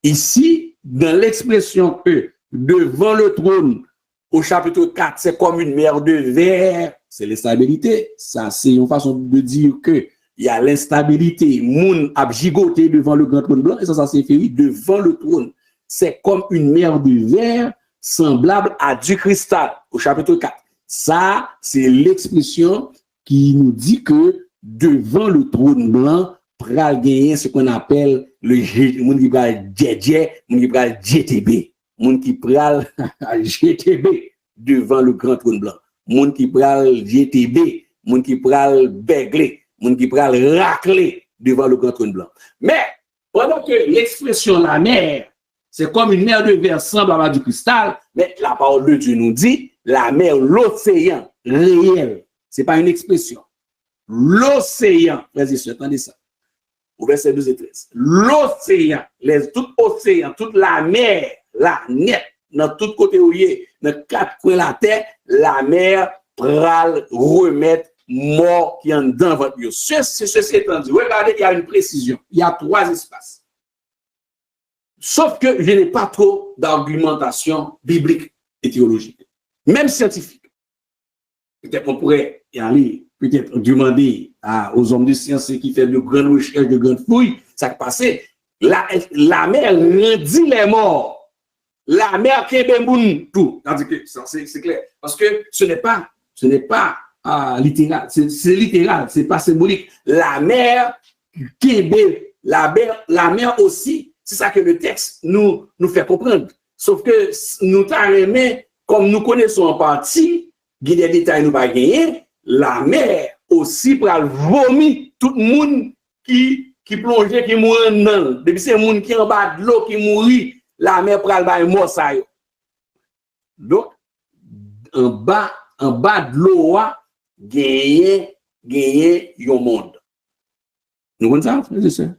ici, dans l'expression que devant le trône, au chapitre 4, c'est comme une mer de verre, c'est l'instabilité. Ça, c'est une façon de dire que il y a l'instabilité. Moun a gigoté devant le grand trône blanc, et ça s'est fait devant le trône. C'est comme une mer de verre semblable à du cristal, au chapitre 4. Ça, c'est l'expression qui nous dit que devant le trône blanc, pral gagner ce qu'on appelle le moun qui pral djedje, moun qui pral GTB, moun qui pral GTB devant le grand trône blanc, moun qui pral GTB, moun qui pral beglé, moun qui pral racler devant le grand trône blanc. Mais pendant que l'expression la mer, c'est comme une mer de verre semblable à du cristal, mais la parole de Dieu nous dit la mer, l'océan réel. C'est pas une expression. L'océan, frères et sœurs, attendez ça. Au verset 12 et 13. L'océan, tout océan, toute la mer, la net, dans tout côté où il est, dans quatre coins de la terre, la mer pral remettre mort qui en dans votre lieu. Ceci étant dit, regardez, il y a une précision. Il y a 3 espaces. Sauf que je n'ai pas trop d'argumentation biblique et théologique, même scientifique. Peut-être qu'on pourrait y aller, peut-être demander aux hommes de science qui font de grandes recherches, de grandes fouilles, ça qui passait. La mer rendit les morts. La mer qui est tout. Tandis que c'est clair. Parce que ce n'est pas littéral. C'est littéral, c'est pas symbolique. La mer qui est la mer aussi. C'est ça que le texte nous fait comprendre. Sauf que nous t'arrêtons, comme nous connaissons en partie, il y a des détails nous pas gagner, la mer aussi pour vomir tout le monde qui plongeait, qui mourit dans. Depuis c'est le monde qui en bas de l'eau, qui mourit, la mer pour aller mort ça. Donc, en bas de l'eau, gagner un monde. Nous connaissons ça, c'est ça.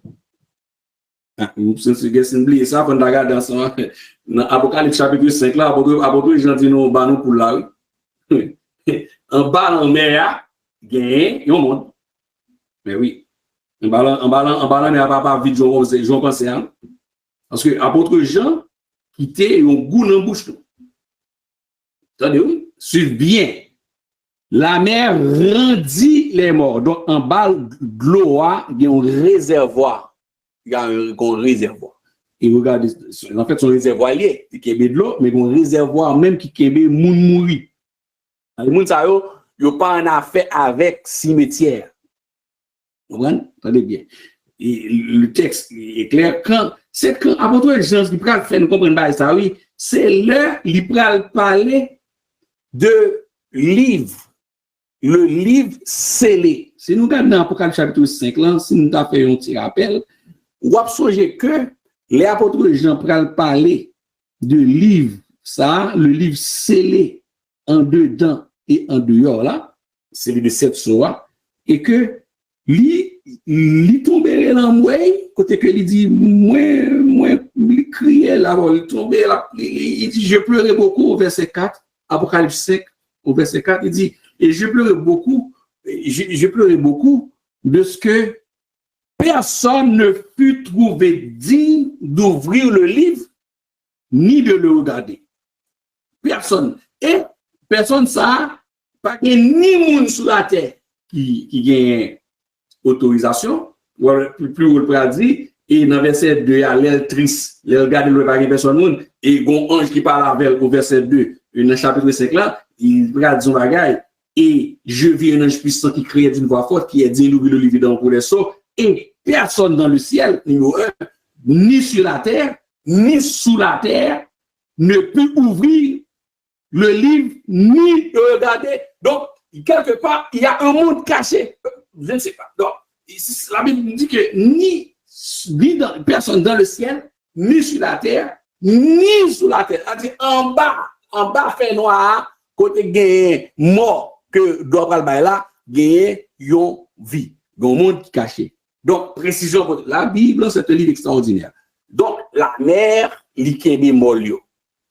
C'est oublié ça quand on regarde dans Apocalypse chapitre 5 là, apôtre Jean dit nous ba nous pour là. En bas en mer, gagne un monde. Mais oui. En bas mais pas vite Jean pensé hein. Parce que apôtre Jean quittait un goût dans bouche. Attendez oui, suivez bien. La mer rendit les morts. Donc en bas de l'eau, il y a un réservoir. Il y a un réservoir. Et regardez, en fait, son réservoir lié, qui est de l'eau, mais un réservoir même qui est moun mouri. Les moun sa yo pas en affaire avec cimetière. Vous comprenez? Attendez bien. Et le texte est clair. C'est quand apôtre Jean qui pral faire nous comprendre pas ça, oui, c'est là il pral parler de livre, le livre scellé. Si nous regardons dans Apocalypse chapitre 5, là, si nous avons fait un petit rappel, on va songer que les apôtres Jean pral parler de livre, ça, le livre scellé en dedans et en dehors, là, c'est le de cette soie, et que lui tomberait dans moi, côté que il dit, moi, il criait là, il tombait là, il dit, je pleurais beaucoup au verset 4, Apocalypse 5, au verset 4, il dit, et je pleurais beaucoup de ce que personne ne fut trouvé digne d'ouvrir le livre, ni de le regarder. Personne. Et personne ça, pas ni monde sur la terre qui gagne autorisation, ou plus haut le dit, et dans le verset 2, il y a l'aile triste, l'aile regarde le pas personne, et un ange qui parle avec au verset 2, dans le chapitre 5 là, il regarde son bagaille, et je vis un ange puissant qui crie d'une voix forte, qui est dit d'ouvrir le livre dans pour les sauts, et personne dans le ciel, numéro 1, ni sur la terre, ni sous la terre, ne peut ouvrir le livre, ni le regarder. Donc, quelque part, il y a un monde caché. Je ne sais pas. Donc, la Bible dit que ni personne dans le ciel, ni sur la terre, ni sous la terre. C'est-à-dire en bas fait noir, côté gain mort que doit pas là, gain yon vie, un monde qui caché. Donc, précision, la Bible, c'est un livre extraordinaire. Donc, la mer, il y a des molles.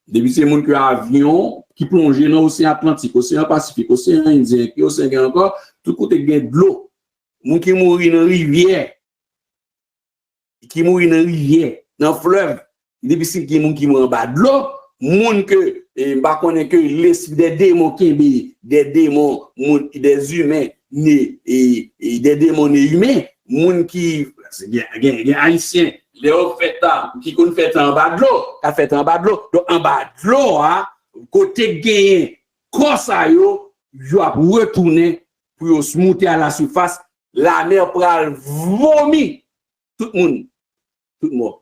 Depuis ces monde qui ont avion, qui plongent dans l'océan Atlantique, l'océan Pacifique, l'océan Indien, l'océan encore, tout côté de l'eau. Moun qui mourit dans rivière, dans fleuve, depuis ces moun qui mourit en bas de l'eau, moun que, bah, connaît que l'esprit des démons des démons, des humains, et des démons humains, moun qui, c'est bien, haïtien, les fêta qui qu'on fait en bas de l'eau, a fait en bas de l'eau. Donc en bas de l'eau, côté gagné, quand ça yo a retourner pour se monter à la surface, la mer pral vomir tout le monde.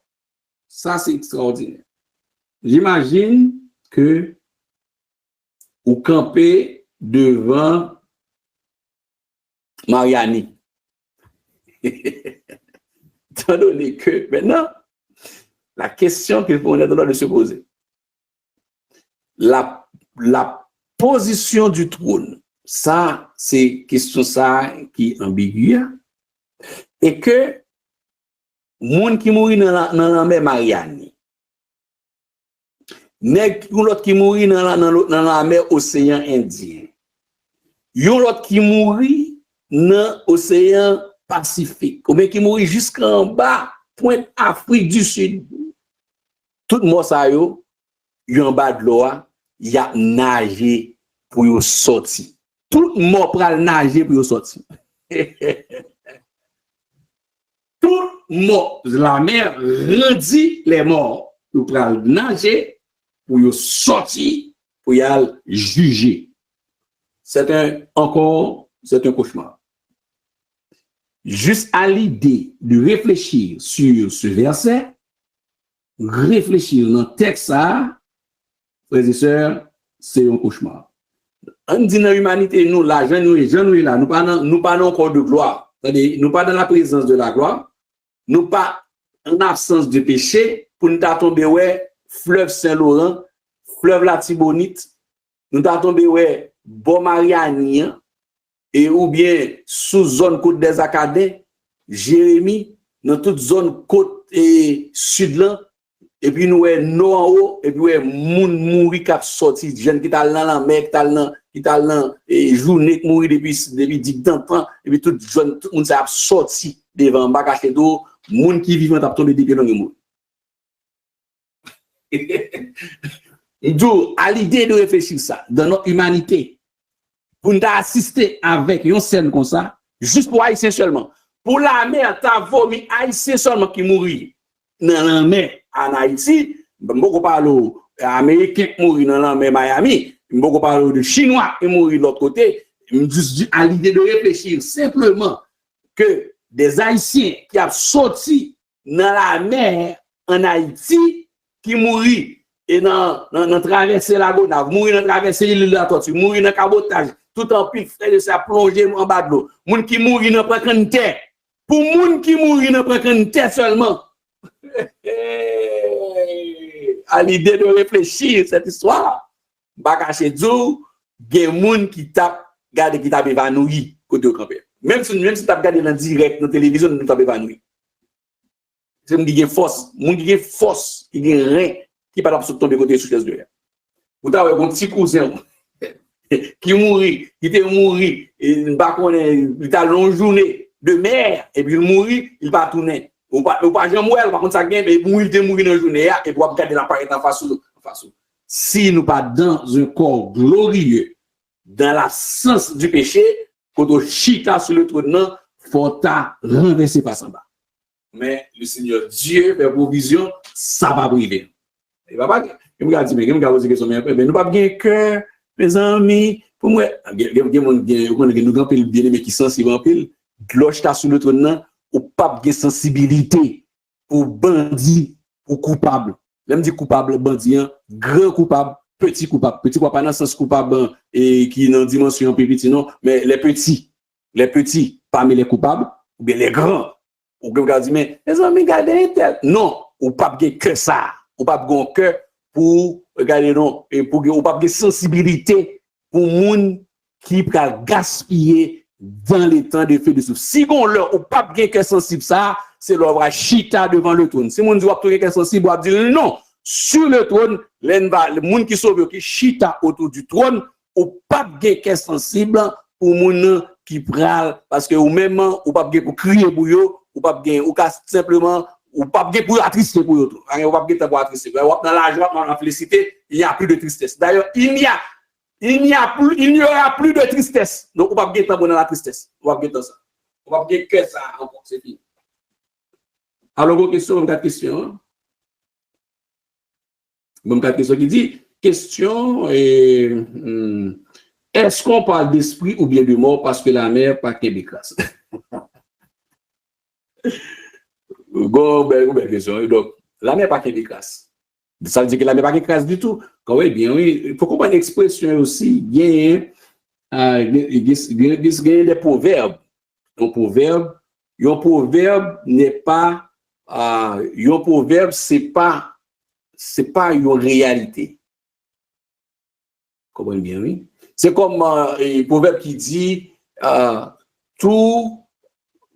Ça c'est extraordinaire. J'imagine que vous campez devant Mariani. Étant donné que maintenant, la question qu'il faut être de se poser, la position du trône, ça, c'est question ça qui est ambiguë, et que monde qui mourit dans la mer Mariani, l'autre qui mourit dans la mer océan Indien, l'autre qui mourit dans l'océan Pacifique, ou bien qui mourit jusqu'en bas, pointe Afrique du Sud. Tout le monde ça yo, en bas de l'eau, il y a nager pour sortir. Tout le monde pral nager pour sortir. Tout le monde, la mer rendit les morts pour pral nager pour sortir, pour y aller juger. C'est un cauchemar. Juste à l'idée de réfléchir sur ce verset, réfléchir dans le texte, ça, frères et sœurs, c'est un cauchemar. On dit dans l'humanité, nous, là, nous pas encore de gloire. C'est-à-dire, nous pas dans la présence de la gloire, nous pas en absence de péché, pour nous tomber, ouais, fleuve Saint-Laurent, fleuve la Tibonite, nous tomber, ouais, Bon Marianien, et ou bien sous zone côte des Acadiens, Jérémie, dans toute zone côte et sud là, et puis nous non en haut, et puis moun mouri cap sorti, jeune qui t'a dans la mer, qui t'a dans et journée qui mouri depuis 10 temps, et puis tout jeune tout monde s'est sorti devant ba caché d'eau, moun qui vivant t'a tombé depuis long mort. Donc à l'idée de réfléchir ça dans notre humanité, pour nous assister avec une scène comme ça, juste pour Haïtien seulement. Pour la mer, t'as vomi Haïtien seulement qui mourit dans la mer en Haïti. Beaucoup parlent d'Américains qui mourent dans la mer Miami. Beaucoup parlent de Chinois qui mourent de l'autre côté. Juste à l'idée de réfléchir simplement que des Haïtiens qui ont sorti dans la mer en Haïti, qui mourit et dans traverser la Gonave, mourir dans traverser l'île de la Tortue, mourir dans cabotage, tout en pile, frère de ça, plonger en bas de l'eau. Moun qui mourit dans prendre terre. Pour moun qui mourit dans prendre terre seulement. À l'idée de réfléchir cette histoire, bakache djou, gen moun qui tape, gade qui tape évanoui côté au campé. Même si tape gade dans direct dans télévision, nous tape évanoui. C'est moun qui gen force, qui gen rein, qui pas d'absolu tomber côté sous chaise de l'air. Vous avez un petit cousin qui mourit, qui était mouri, il pas connaît, il a longue journée de mer et puis il mourit, il va tourner. Ou pas jamais mourir, par contre ça gagne, mais mourir dans la journée et pour regarder l'appareil en face. Si nous pas dans un corps glorieux, dans l'absence du péché, quand on chita sur le trône, faut renverser par en bas. Mais le Seigneur Dieu fait provision, ça va priver. Il va pas nous pas bien cœur, mes amis, pour moi, nous grand pile bien aimé qui sensible en pile, cloche ta sur le trône, ou pas de sensibilité pour bandit, pour coupable. Même dit coupable, bandit, grand coupable, petit coupable pas dans le sens coupable et qui dans dimension petit non, mais les petits parmi les coupables ou bien les grands. Ou bien dire mais les amis gardez tel. Non, ou pas que ça, ou pas gon cœur pour regarder non et pour ou pas de sensibilité pour moun qui pral gaspiller dans les temps de feu de souffle. Si on leur ou pas bien que sensible ça, c'est leur va chita devant le trône. Si moun doit quelqu'un sensible va dire non, sur le trône, le moun qui sauve qui chita autour du trône ou pas bien que sensible pour moun qui pral parce que ou même ou pas bien pour crier pour yo, ou pas bien ou simplement ou pas bien pour attrister pour yo. Ou pas bien pour attrister. Dans la joie, dans la félicité, il n'y a plus de tristesse. D'ailleurs, il n'y aura plus de tristesse. Donc, on va pas dans la tristesse. On va pas ça. On va pas que ça encore, c'est fini. Alors, une question, une question. Une question qui dit, question, est-ce qu'on parle d'esprit ou bien de mort parce que la mer pas québécoise? Belle question. Donc, la mer pas québécoise. Ça veut dire que la mer pas québécoise du tout. Oui, bien, oui. Il faut comprendre l'expression aussi. Il y a des proverbes. Un proverbe n'est pas, un proverbe, c'est pas une réalité. Comprenez bien, oui. C'est comme un proverbe qui dit, tous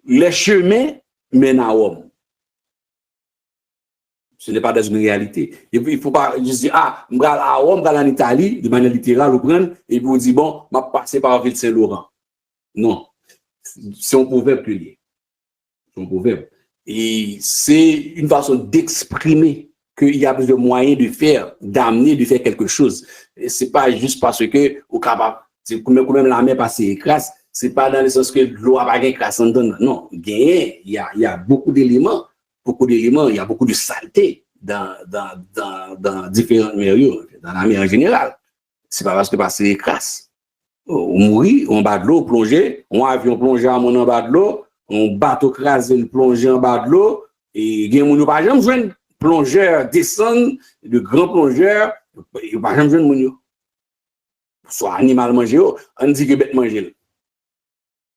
les chemins mènent à Rome. Ce n'est pas dans une réalité. Il faut pas dire, je vais à Rome, je vais en Italie, de manière littérale, vous prenez, et puis vous dites, bon, je vais passer par la ville de Saint-Laurent. Non. C'est un proverbe que lié. C'est un proverbe. Et c'est une façon d'exprimer qu'il y a plus de moyens de faire, d'amener, de faire quelque chose. C'est pas juste parce que, au capable, c'est quand même la mer passe écrase, c'est pas dans le sens que l'eau a pas écrase. Non. Il y a beaucoup d'éléments. Il y a beaucoup de saleté dans différentes mers, dans la mer en général. C'est pas parce que c'est écrase. On mourit, on bat de l'eau, plongé, on avion plongé à mon en bas de l'eau, on bateau crasé, plongé en bas de l'eau, et il y a mon pas jamais jeune plongeur descend, de grands plongeurs, il pas jamais jeune mon soit animal manger, on dit que bête manger.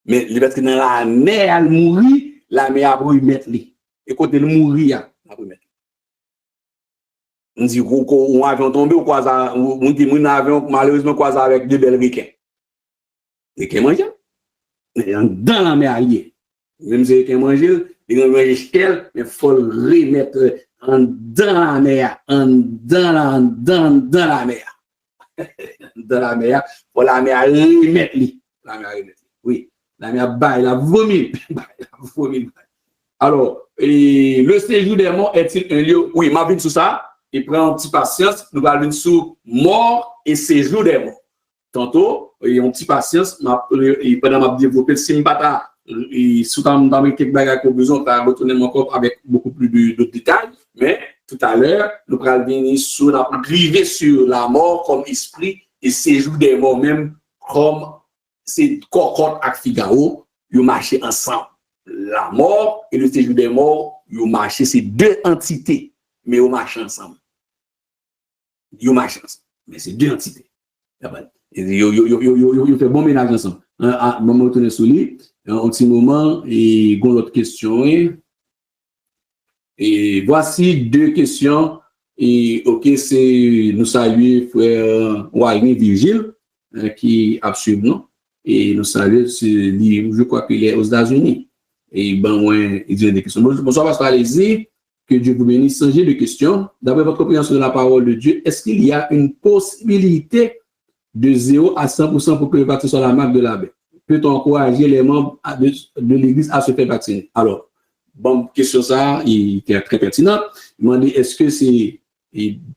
Mais le bête dans la mer, elle mourit, la mer a pour y mettre lui. Et quand elle mourit, on dit qu'on avion tombé ou quoi, on dit qu'on avion malheureusement quoi avec deux belles requins. Les requins mangent. Dans la mer, même si les requins mangent, ils vont manger tel, mais il faut le remettre dans la mer, dans la mer. Dans la mer, pour la mer remettre lui. La mer remettre. Oui, la mer baille, la vomit. Alors, le séjour des morts est-il un lieu? Oui, ma vie sur ça, il prend un petit patience, nous allons sur mort et séjour des morts. Tantôt, il y a un petit patience, pendant ma développer, si je ne pas sous dans quelques bagages qu'on a besoin, on va retourner mon corps avec beaucoup plus de détails, mais tout à l'heure, nous allons venir sur la griver sur la mort comme esprit et séjour des morts même comme c'est Cocotte et Figaro, ils marchent ensemble. la mort et le séjour des morts, ils marchent, c'est deux entités, mais ils marchent ensemble. Ils marchent ensemble, mais c'est deux entités. Ils font bon ménage ensemble. À un moment où on est sous lui, un petit moment, et il y a une autre question. Et voici deux questions. Et ok, c'est nous saluer frère Walmy Virgile qui a suivi nous. Et nous saluons ce livre, je crois qu'il est aux États-Unis. Et ben, ouais, il dit des questions. Bonsoir, pasteur, allez-y. Que Dieu vous bénisse. Changez de question. D'après votre compréhension de la parole de Dieu, est-ce qu'il y a une possibilité de 0 à 100% pour que le vaccin soit la marque de la bête? Peut-on encourager les membres de l'Église à se faire vacciner? Alors, bonne question ça, qui est très pertinente. Il m'a dit, est-ce que c'est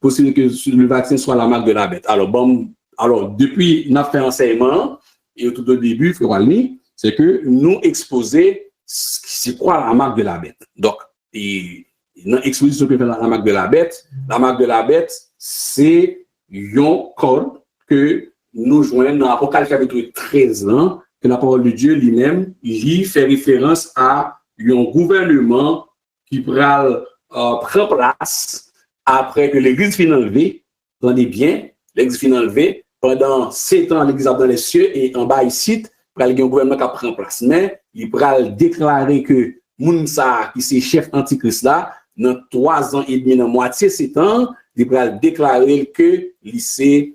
possible que le vaccin soit la marque de la bête? Alors, bon, alors depuis notre fait enseignement, et tout au début, frère Walmy, c'est que nous exposer c'est quoi la marque de la bête. Donc, dans l'exposition que fait la marque de la bête, c'est un code que nous joignons dans l'Apocalypse chapitre 13, hein, que la parole de Dieu lui-même, il fait référence à un gouvernement qui prend place après que l'Église finit enlevée. Tenez bien, l'Église finit enlevée. Pendant 7 ans, l'Église dans les cieux et en bas ici, il y a un gouvernement qui prend place. Mais il va déclarer que Mounsa, qui est chef antichrist là, dans 3 ans et demi, dans moitié 7 ans, il va déclarer que c'est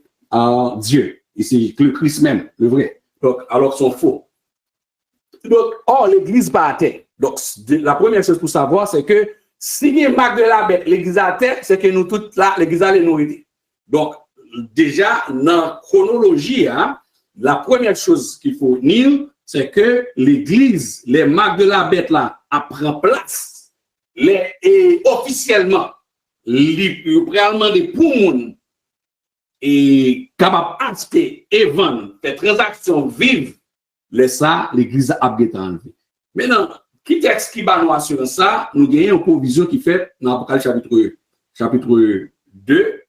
Dieu. Et c'est le Christ même, le vrai. Donc, alors qu'ils sont faux. Donc, or, l'Église battait. Donc, la première chose pour savoir, c'est que si il y a une marque de la bête, l'Église à terre, c'est que nous toutes là, l'Église a les nourrir. Donc, déjà, dans la chronologie, hein, la première chose qu'il faut dire, c'est que l'Église, les marques de la bête là, prend place. Et officiellement, réellement des poumons et capable d'acheter et vendre des transactions vives, l'Église a bien enlevé. Maintenant, qui texte qui va nous assurer ça, nous gagnons une provision qui fait dans l'Apocalypse chapitre 2.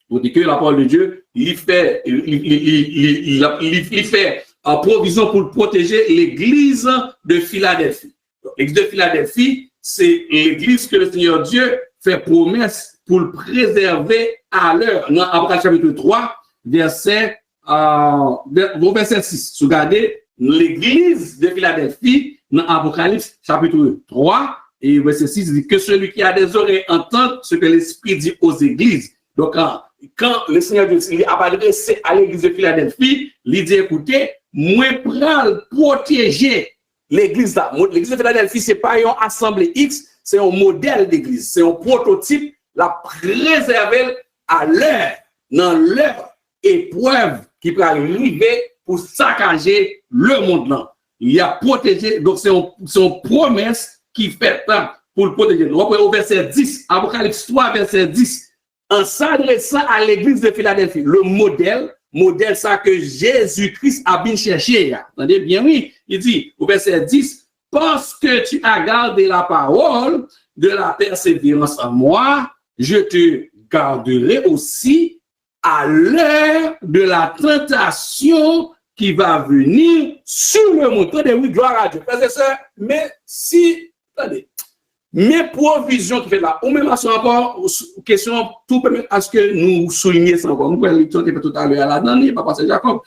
Pour dire que la parole de Dieu, il fait provision pour protéger l'Église de Philadelphie. L'Église de Philadelphie, c'est l'Église que le Seigneur Dieu fait promesse pour le préserver à l'heure. Dans Apocalypse chapitre 3, verset 6. Regardez, l'Église de Philadelphie, dans Apocalypse chapitre 3, et verset 6, dit que celui qui a des oreilles entende ce que l'Esprit dit aux églises. Donc, quand le Seigneur Dieu a adressé à l'église de Philadelphie, il dit, écoutez, moi, pral protéger l'église là. L'église de Philadelphie, ce n'est pas une assemblée X, c'est un modèle d'église, c'est un prototype, la préserver à l'heure, dans leur épreuve qui peut arriver pour saccager le monde là. Il y a protégé, donc c'est une promesse qui fait pour le protéger. On va au verset 10, Apocalypse 3, verset 10. En s'adressant à l'église de Philadelphie, le modèle ça que Jésus-Christ a bien cherché. Attendez bien, oui. Il dit au verset 10, parce que tu as gardé la parole de la persévérance en moi, je te garderai aussi à l'heure de la tentation qui va venir sur le monde. Attendez, oui, gloire à Dieu. Frères et sœurs, mais si, attendez, mes provisions qui fait là, ou même à ce encore, question, tout permet à ce que nous soulignions ça encore. Nous pouvons lire tout à l'heure à la dernière, papa c'est Jacob.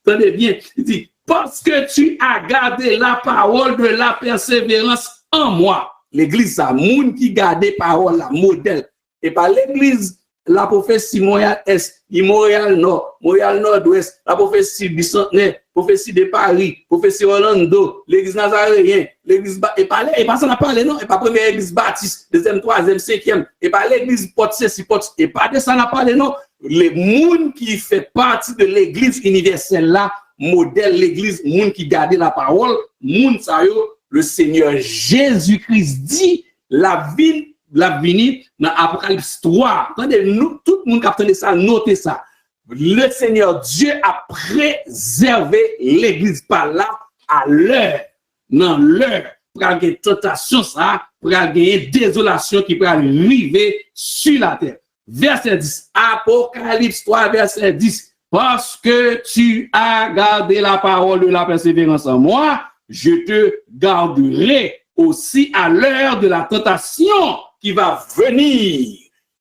Attendez bien, il dit, parce que tu as gardé la parole de la persévérance en moi. L'église, ça, moun qui garde parole, la modèle. Et par l'église, la prophétie Montréal-Est, Montréal-Nord, Montréal-Nord-Ouest, la prophétie Bicentenaire, prophétie de Paris, prophétie Orlando, l'église Nazaréen, l'église, et pas ça n'a parlé, non, et pas première église baptiste, deuxième, troisième, cinquième, et pas l'église Porte-Ceci, et pas de ça n'a parlé, non. Les moun qui fait partie de l'église universelle là, modèle l'église, moun qui garde la parole, moun sa yo, le Seigneur Jésus-Christ dit, la ville, la venue dans Apocalypse 3. Attendez, nous, tout le monde qui a entendu ça, notez ça. Le Seigneur Dieu a préservé l'église par là, à l'heure, dans l'heure, pour avoir une tentation, ça, pour avoir une désolation qui peut arriver sur la terre. Verset 10, Apocalypse 3, verset 10. Parce que tu as gardé la parole de la persévérance en moi, je te garderai aussi à l'heure de la tentation qui va venir.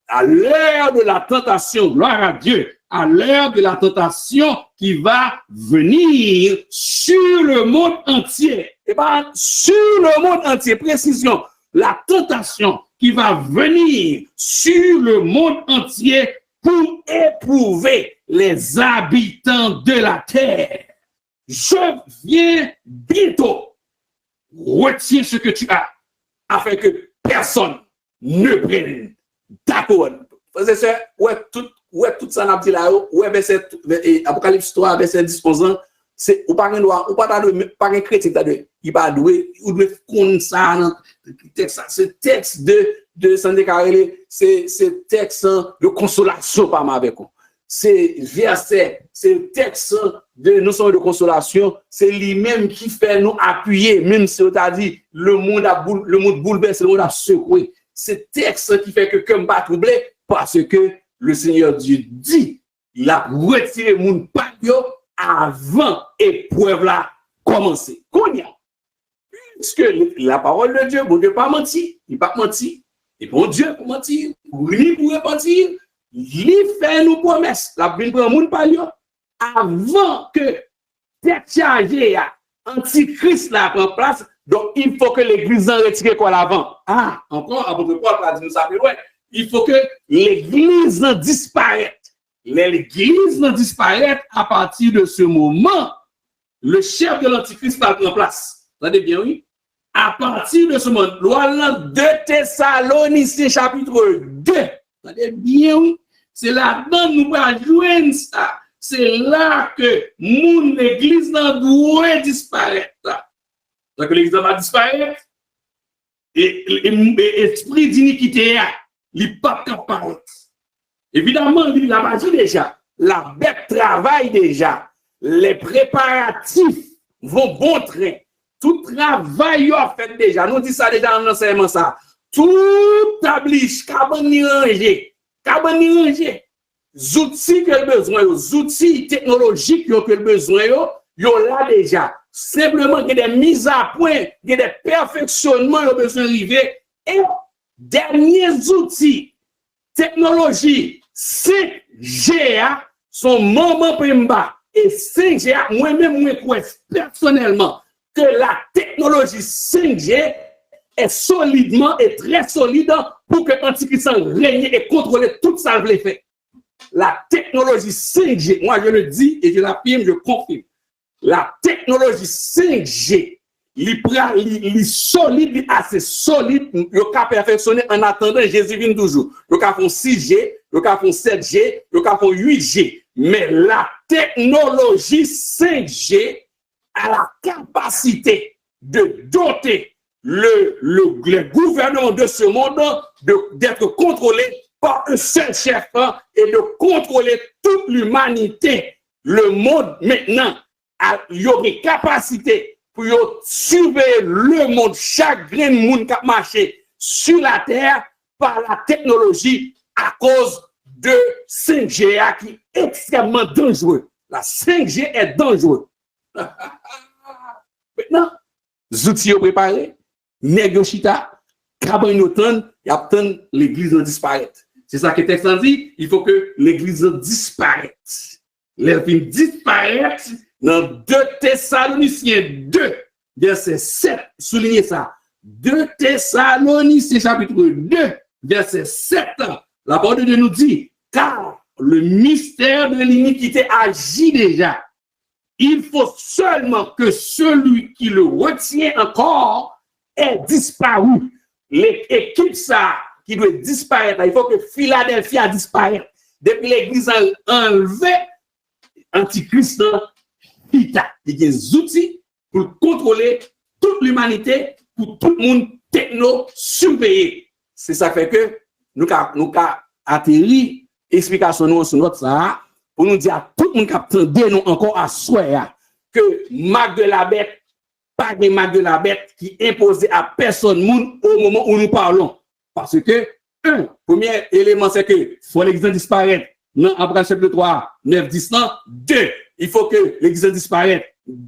À l'heure de la tentation, gloire à Dieu, à l'heure de la tentation qui va venir sur le monde entier. Et bien, sur le monde entier, précision, la tentation qui va venir sur le monde entier pour éprouver les habitants de la terre. Je viens bientôt. Retiens ce que tu as afin que personne ne prenne ta couronne. Frères ouais, tout ça n'a dit là, ouais, verset, Apocalypse 3, verset 10, 11 ans, c'est, ou pas un droit, ou pas un chrétien, il va doué, ou doit connaître ça, ce texte de Santé Carré, c'est texte de consolation par ma avec vous. C'est verset, c'est texte de notion de consolation, c'est lui-même qui fait nous appuyer, même si on t'a dit, le monde bouleversé, le monde a secoué. C'est texte qui fait que comme pas troublé, parce que le Seigneur Dieu dit, il a retiré mon patio avant épreuve là commencer. Puisque la parole de Dieu, bon Dieu pas menti, il pas menti. Et bon Dieu pour mentir, ni pour repentir, il fait nous promesses. La Bible prend mon patio avant que cette chargée antichrist là prend place. Donc il faut que l'église en retire quoi l'avant. Ah, encore apôtre Paul va dire nous ça plus loin. Il faut que l'église disparaisse. L'église disparaît à partir de ce moment. Le chef de l'antichrist va prendre place. Vous entendez bien, oui? À partir de ce moment, loi 2 Thessaloniciens chapitre 2. Vous entendez bien, oui? C'est là-dedans que nous allons joindre ça. C'est là que l'église doit disparaître. Donc l'église va disparaître. Et l'esprit d'iniquité, il n'est pas capable. Évidemment, il a dit déjà, la bête travaille déjà, les préparatifs vont bon train, tout travail est fait déjà, nous disons ça déjà dans l'enseignement ça, tout tabliche, cabani rangé, outils que le besoin, outils technologiques que le besoin, yo là déjà, simplement il y a des mises à point, il y a des perfectionnements que besoin d'arriver, et derniers outils, technologie, 5G, son moment Pemba et 5G, moi-même, moi, personnellement, que la technologie 5G est solidement et très solide pour que l'Antichrist règne et contrôle tout ça qu'il fait. La technologie 5G, moi je le dis et je l'affirme, je confirme. La technologie 5G, il est solide, il est assez solide, il est perfectionné en attendant Jésus vienne toujours. Il est 6G, il est 7G, il est 8G. Mais la technologie 5G a la capacité de doter le gouvernement de ce monde d'être contrôlé par un seul chef et de contrôler toute l'humanité. Le monde maintenant il y aurait capacité pour surveiller le monde, chaque grain de monde qui a marché sur la terre par la technologie à cause de 5G qui est extrêmement dangereux. La 5G est dangereux. Maintenant, les outils sont préparés, négociata, cabanotan, et attend l'église disparaître. C'est ça que le texte dit, il faut que l'église disparaisse. Les films disparaissent dans 2 Thessaloniciens 2, verset 7, soulignez ça. 2 Thessaloniciens chapitre 2, verset 7, la parole de Dieu nous dit, car le mystère de l'iniquité agit déjà. Il faut seulement que celui qui le retient encore ait disparu. L'équipe ça qui doit disparaître, il faut que Philadelphie a disparu. Depuis l'église a enlevé Antichrist, il y a des outils pour contrôler toute l'humanité, pour tout le monde techno-surveillé. C'est ça fait que nous avons atterri explication nous sur notre ça pour nous dire à tout le monde qui attendait nous encore à souhait que marque de la bête, pas de marque de la bête qui imposait à personne monde au moment où nous parlons. Parce que, premier élément, c'est que faut l'église disparaître. Non, après chapitre 3, 9, 10, non. 2, il faut que l'église disparaisse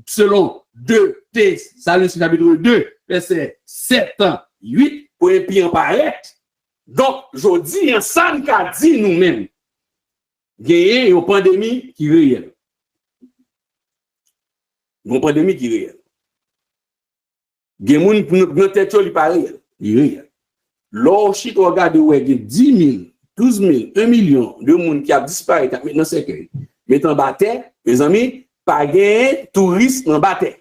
selon 2 Thessaloniciens chapitre 2, verset 7 8, pour un pire paraître. Donc, je dis, en ça, nous avons dit nous-mêmes, il y a une pandémie qui est réelle. Une pandémie qui est réelle. Il y a des gens qui ont tête qui n'est pas réel. Il est réel. Lorsque vous regardez, il y a 10 000, 12 000, 1 million de gens qui ont disparu maintenant, c'est que, mais en bataille, mes amis, pas de touristes en bataille.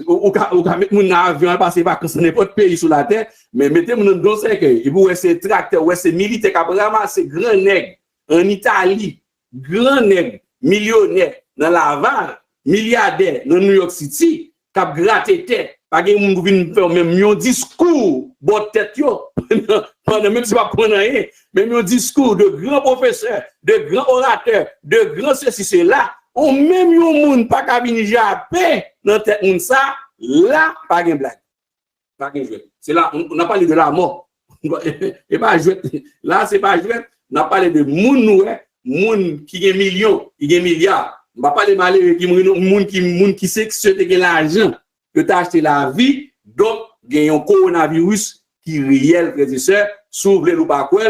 Ou quand mettre mon avion passer vacances dans n'importe pays sur la terre, mais mettez mon dans cercueil. Et vous ces tracteurs, ouais ces militaires qui ramasser grand nègre en Italie, grand nègre, millionnaire dans Laval, milliardaire dans New York City, qui a gratté tête, pas que moun vinn faire même un discours bon tête yo pendant même si pas prendre rien, même un discours de grands professeurs, de grands orateurs, de grands ceci cela. Ou même yon moun pas ka vini jappé dans tête moun ça là pas de blague pas de jouet c'est là on a parlé de la mort et pas jouet là c'est pas jouet on a parlé de moun qui gagne millions qui gagne milliards on va parler malheureux qui moun qui sait que c'est de l'argent que tu as acheté la vie donc gagne un coronavirus qui réel frères et sœurs s'ouvre ou pas quoi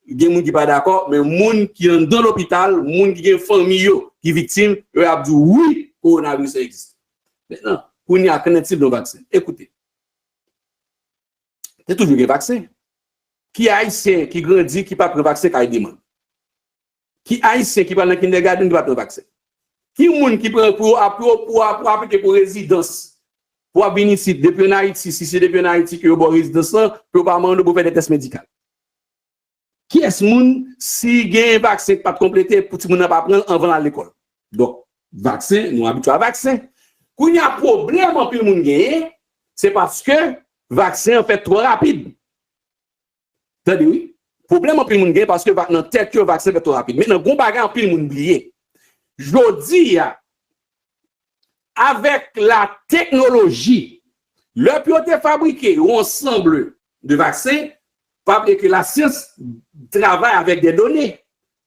il y a des gens qui pas d'accord mais moun qui sont dans l'hôpital moun qui ont famille qui victime eux a dit oui coronavirus existe maintenant pour n'y a qu'un type de vaccin écoutez c'est toujours un vaccin qui haïtien qui grandit qui pas prend vaccin qui demande qui haïtien qui parle dans kindergarten qui pas prend vaccin qui moun qui prend pour appliquer pour résidence pour venir ici depuis en Haïti si c'est depuis en Haïti que vous résidence pour pas demander pour faire des tests médicaux. Qui est-ce moun si gen vaccin pas complété pour tout moun pas prendre avant à l'école. Donc vaccin nous habitués à vaccin. Quand il y a problème en pile moun gen, c'est parce que vaccin en fait trop rapide. T'as dit oui. Problème en pile moun gen parce que dans tête que vaccin fait trop rapide. Maintenant gon bagay en pile moun oublié. Jodi avec la technologie, le pilote fabriqué un ensemble de vaccins. Parce que la science travaille avec des données.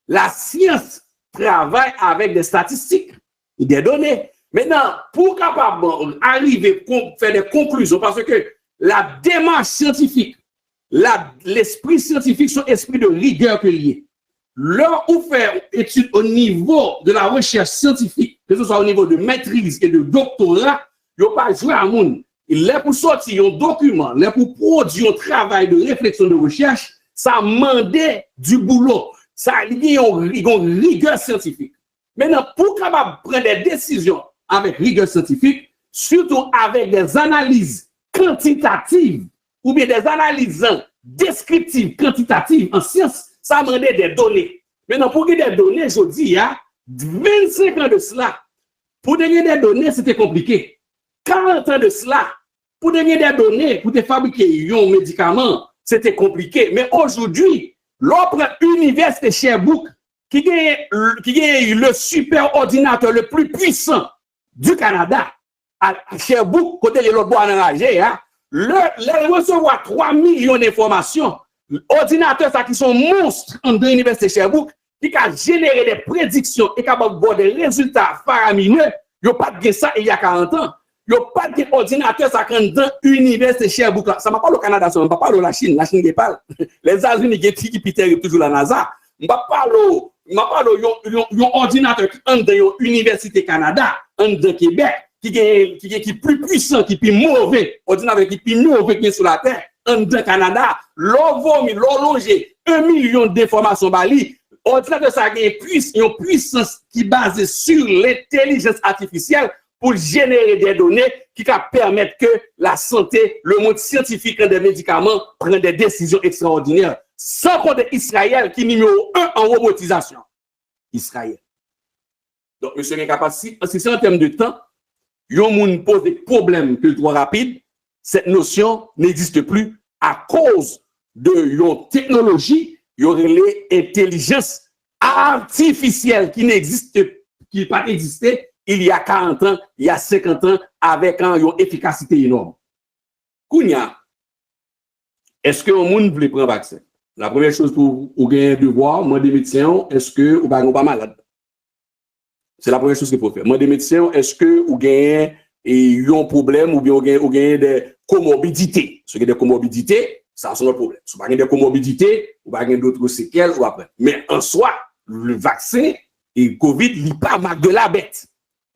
La science travaille avec des statistiques et des données. Maintenant, pour capable arriver à faire des conclusions, parce que la démarche scientifique, l'esprit scientifique, son esprit de rigueur que lié. Là où faire études au niveau de la recherche scientifique, que ce soit au niveau de maîtrise et de doctorat, il n'y a pas joué à monde. Il est pour sortir un document, il est pour produire un travail de réflexion de recherche, ça demandait du boulot, ça il y a une rigueur scientifique. Maintenant, pour capable prendre des décisions avec rigueur scientifique, surtout avec des analyses quantitatives ou bien des analyses descriptives quantitatives en science, ça demandait des données. Maintenant, pour qu'il y ait des données, je dis, il y a 25 ans de cela, pour gagner des données, c'était compliqué. 40 ans de cela, pour donner des données, pour te fabriquer un médicament, c'était compliqué. Mais aujourd'hui, l'opéra Université Sherbrooke, qui est le super ordinateur le plus puissant du Canada, à Sherbrooke, côté de l'autre bois enragé, les recevoir 3 millions d'informations. Ordinateurs qui sont monstres dans l'Université Sherbrooke, qui a généré des prédictions et qui a des résultats faramineux. Il n'y a pas de ça il y a 40 ans. Il n'y a pas d'ordinateur dans l'Université Sherbrooke. Ça ne m'a pas le Canada, ça ne m'a pas la Chine qui parle. Les États-Unis qui pitèrent toujours la NASA. Je ne m'a pas un ordinateur qui est dans l'Université Canada, dans Québec, qui est plus puissant, qui est plus mauvais, ordinateur qui est plus mauvais qui est sur la Terre, dans Canada. L'horloger 1 million d'informations bali. Ordinateur ça a une puissance qui est basée sur l'intelligence artificielle pour générer des données qui permettent que la santé, le monde scientifique des médicaments prenne des décisions extraordinaires. Sans compter Israël qui est numéro 1 en robotisation. Israël. Donc, monsieur est capable, si c'est en termes de temps, il y a un monde pose des problèmes que trop rapides, cette notion n'existe plus à cause de une technologie, il y aurait l'intelligence artificielle qui n'existe, qui n'a pas existé il y a 40 ans, il y a 50 ans, avec une efficacité énorme. Kounia, est-ce que le monde veut prendre vaccin? La première chose pour gagner un devoir, moi, des médecins, est-ce que vous n'êtes pas malade? C'est la première chose qu'il faut faire. Moi, des médecins, est-ce que vous gagnez un problème ou bien vous gagnez des comorbidités? Ce qui est des comorbidités, ça c'est un problème. Si vous avez des comorbidités, vous avez d'autres séquelles ou après. Mais en soi, le vaccin et Covid, il n'est pas marque de la bête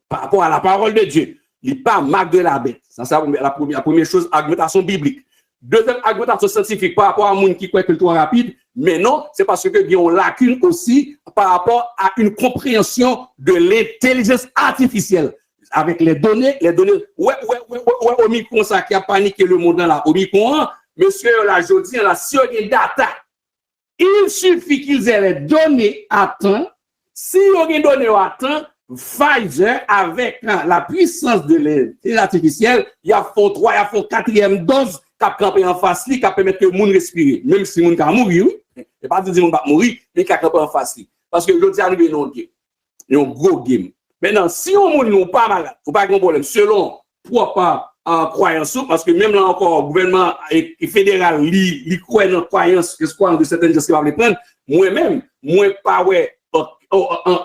par rapport à la parole de Dieu. Il n'est pas marque de la bête. Ça, c'est la première chose, argumentation biblique. Deuxième argumentation scientifique par rapport à un monde qui croit que le temps rapide, mais non, c'est parce que il y a une lacune aussi par rapport à une compréhension de l'intelligence artificielle. Avec les données, Omicron, ça qui a paniqué le monde là, Omicron, monsieur, la jeudi, la sur des data. Il suffit qu'ils aient les données à temps. Si on a des données à temps, Pfizer, avec la puissance de l'intelligence artificielle, il y a font 3, il y a font 4e dose, qui a campé en face, qui a permis que le monde respire. Même si le monde va mourir, oui. Et pas dire que le monde va mourir, mais qui a campé en face. Parce que je dis à nous, il y a un gros game. Maintenant, si on n'est pas malade, il n'y a pas de problème, selon propre croyance, parce que même là encore, le gouvernement fédéral, il croit dans la croyance que ce qu'on de certaines choses qui va les prendre, moi-même, moi pas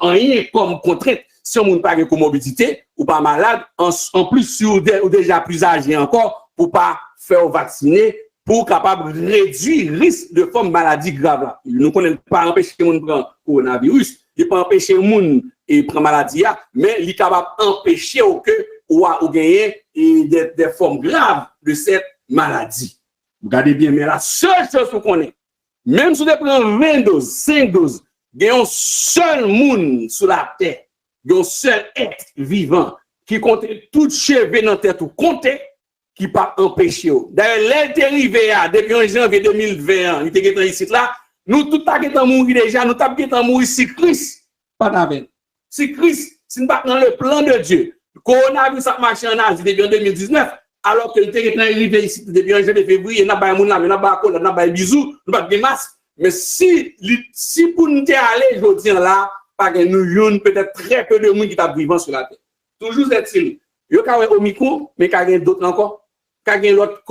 rien comme contrainte. Si on n'a pas de comorbidité ou pas malade, en plus, si on est déjà plus âgé encore, pour pas faire vacciner, pour capable réduire le risque de forme maladie grave. Nous ne connaissons pas empêcher les gens de prendre le coronavirus, il ne peut pas empêcher les gens de prendre maladie, mais il est capable d'empêcher que ou gagner des formes graves de cette maladie. Regardez bien, mais la seule chose qu'on connaît, même si on prend 20 doses, 5 doses, il y a un seul monde sur la terre, il y a un seul être vivant qui compte tout cheveux dans la tête ou compter qui pas empêcher. D'ailleurs, l'être arrivé depuis janvier 2020, il était ici là, nous tout pas mourir déjà, nous pas mourir si Christ pas d'avant. Si Christ, si nous pas dans le plan de Dieu. Le coronavirus a marché en Asie depuis 2019, alors que le était arrivé ici depuis janvier février, n'a pas moun là, n'a pas colle, n'a pas bisous, n'a pas de masque. Mais si pour nous aller aujourd'hui là, pas que nous peut-être très peu de monde qui t'a vivant sur la terre. Toujours est-il, il y a Omicron, mais il y a d'autres encore. Il y a l'autre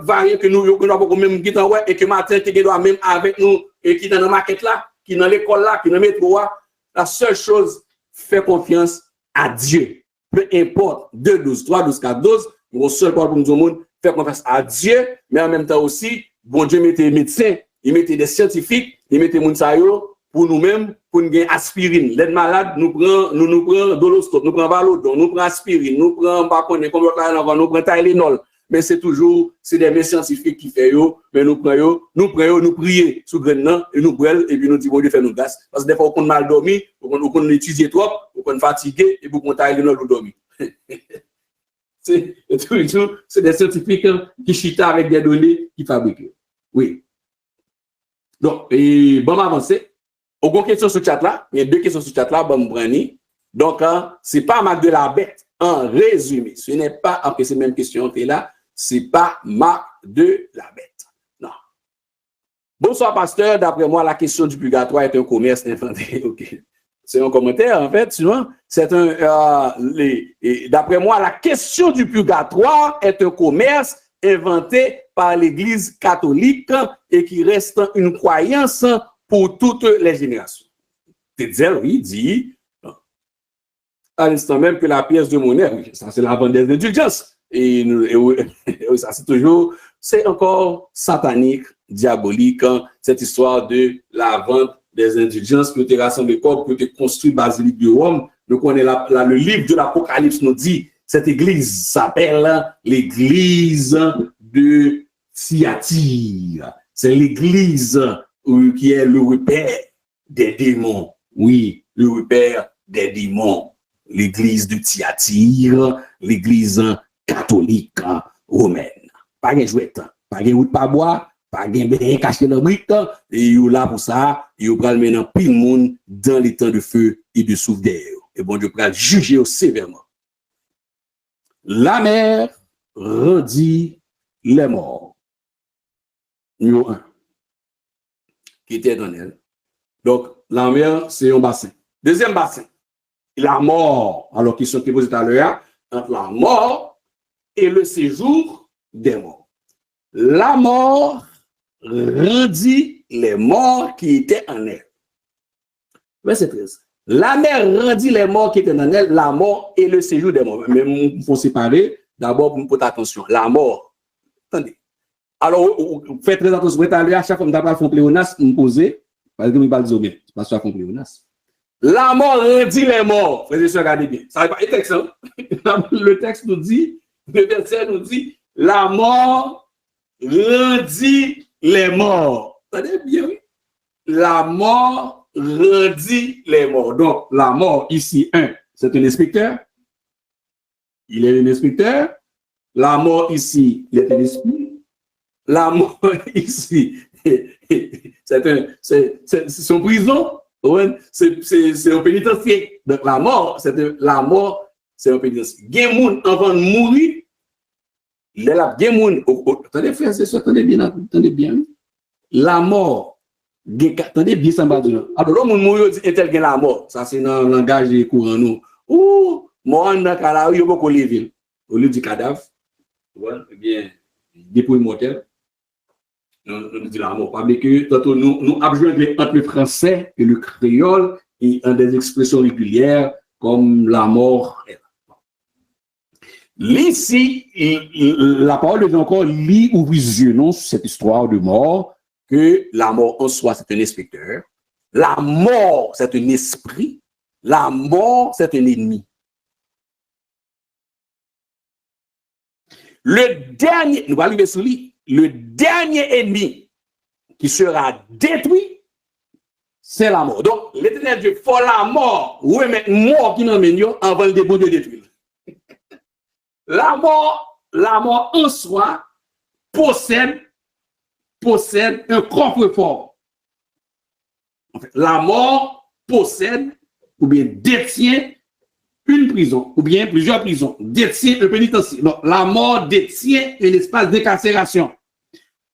variant que nous avons même qui t'en et que Martin qui doit même avec nous et qui dans la maquette là, qui dans l'école là, qui dans le métro là. La seule chose, faire confiance à Dieu. Peu importe 2 12, 3 12, 4 12, mon seul point pour nous au monde, faire confiance à Dieu, mais en même temps aussi, bon Dieu mettait des médecins, il mettait des scientifiques, il mettait des gens pour nous-mêmes, pour nous gagner aspirine. L'aide malade, nous prenons dolostop, nous prenons Valodon, nous prenons aspirine, nous prenons nous prenons Tylenol. Mais c'est toujours, c'est des médecins scientifiques qui font, mais nous prenons, nous prions sous grain et nous brûlons, et puis nous disons, bon Dieu, fait nous grâce. Parce que des fois, on a mal dormi, on étudie trop, on est fatigué, et on a Tylenol ou dormir. C'est des scientifiques qui chitent avec des données qui fabriquent. Oui. Donc, et bon, avancer. Aucune question sur le chat là, il y a 2 questions sur le chat là, bon, Brani. Donc, c'est pas Marc de la bête. En résumé, ce n'est pas, en fait, ces mêmes questions que là, c'est pas Marc de la bête. Non. Bonsoir, pasteur. D'après moi, la question du purgatoire est un commerce inventé. Ok. C'est un commentaire, en fait, sinon, c'est d'après moi, la question du purgatoire est un commerce inventé par l'Église catholique et qui reste une croyance pour toutes les générations. Tetzel, oui, dit, à l'instant même que la pièce de monnaie, oui, ça c'est la vente des indulgences. Et ça c'est toujours, c'est encore satanique, diabolique, cette histoire de la vente des indulgences que tu rassembles corps, que tu construis basilique de Rome. Donc on est là, le livre de l'Apocalypse nous dit, cette église s'appelle l'église de Thyatire. C'est l'église qui est le repère des démons. Oui, le repère des démons. L'église de Thyatire, l'église catholique romaine. Pas de jouet, pas de route pas bois, pas de bien caché le brique, et il là pour ça, il va maintenant pile monde dans les temps de feu et de souffle d'air. Et bon Dieu va juger sévèrement. La mer rendit les morts. Numéro 1. Qui était dans elle. Donc, la mer, c'est un bassin. Deuxième bassin. La mort, alors qu'ils sont posés tout à l'heure, entre la mort et le séjour des morts. La mort rendit les morts qui étaient en elle. Verset 13. La mer rendit les morts qui étaient dans elle, la mort et le séjour des morts. Mais il faut séparer, d'abord pour porter attention. La mort. Attendez. Alors, faites très attention. À chaque fois que je fais un pléonas, je me pose, parce que je ne vais pas le dire bien. Je ne vais pas faire un pléonas. La mort rendit les morts. Frères et sœurs, regardez bien. Ça va pas être texte. Hein? Le texte nous dit, le verset nous dit, la mort rendit les morts. Attendez bien, oui. La mort rendit les morts. Donc, la mort ici, c'est un inspecteur. Il est un inspecteur. La mort ici, il est un esprit. La mort ici, c'est son prison. C'est un pénitencier. Donc, la mort, c'est un pénitencier. Gen avant de mourir, il est là. Attendez, frère, c'est ça, attendez bien. La mort, attendez bien, ça m'a dit. Alors, l'homme mourir, il tel que la mort. Ça, c'est dans le langage courant, nous. Ou, mort dans le cas, il y a beaucoup de villes. Au lieu du cadavre, eh bien, dépôt mortel. Nous disons la mort. Parce que tantôt nous avons entre le français et le créole et en des expressions régulières comme la mort. Ici, la parole de Dieu encore lit ou visionnons cette histoire de mort, que la mort en soi, c'est un inspecteur. La mort, c'est un esprit. La mort, c'est un ennemi. Le dernier, nous allons arriver sur lui. Le dernier ennemi qui sera détruit, c'est la mort. Donc, l'Éternel Dieu faut la mort, oui, mais mort qui n'en mène avant le début de détruire. La mort en soi possède un coffre-fort. En fait, la mort possède ou bien détient une prison ou bien plusieurs prisons, détient un pénitencier. Donc, la mort détient un espace d'incarcération.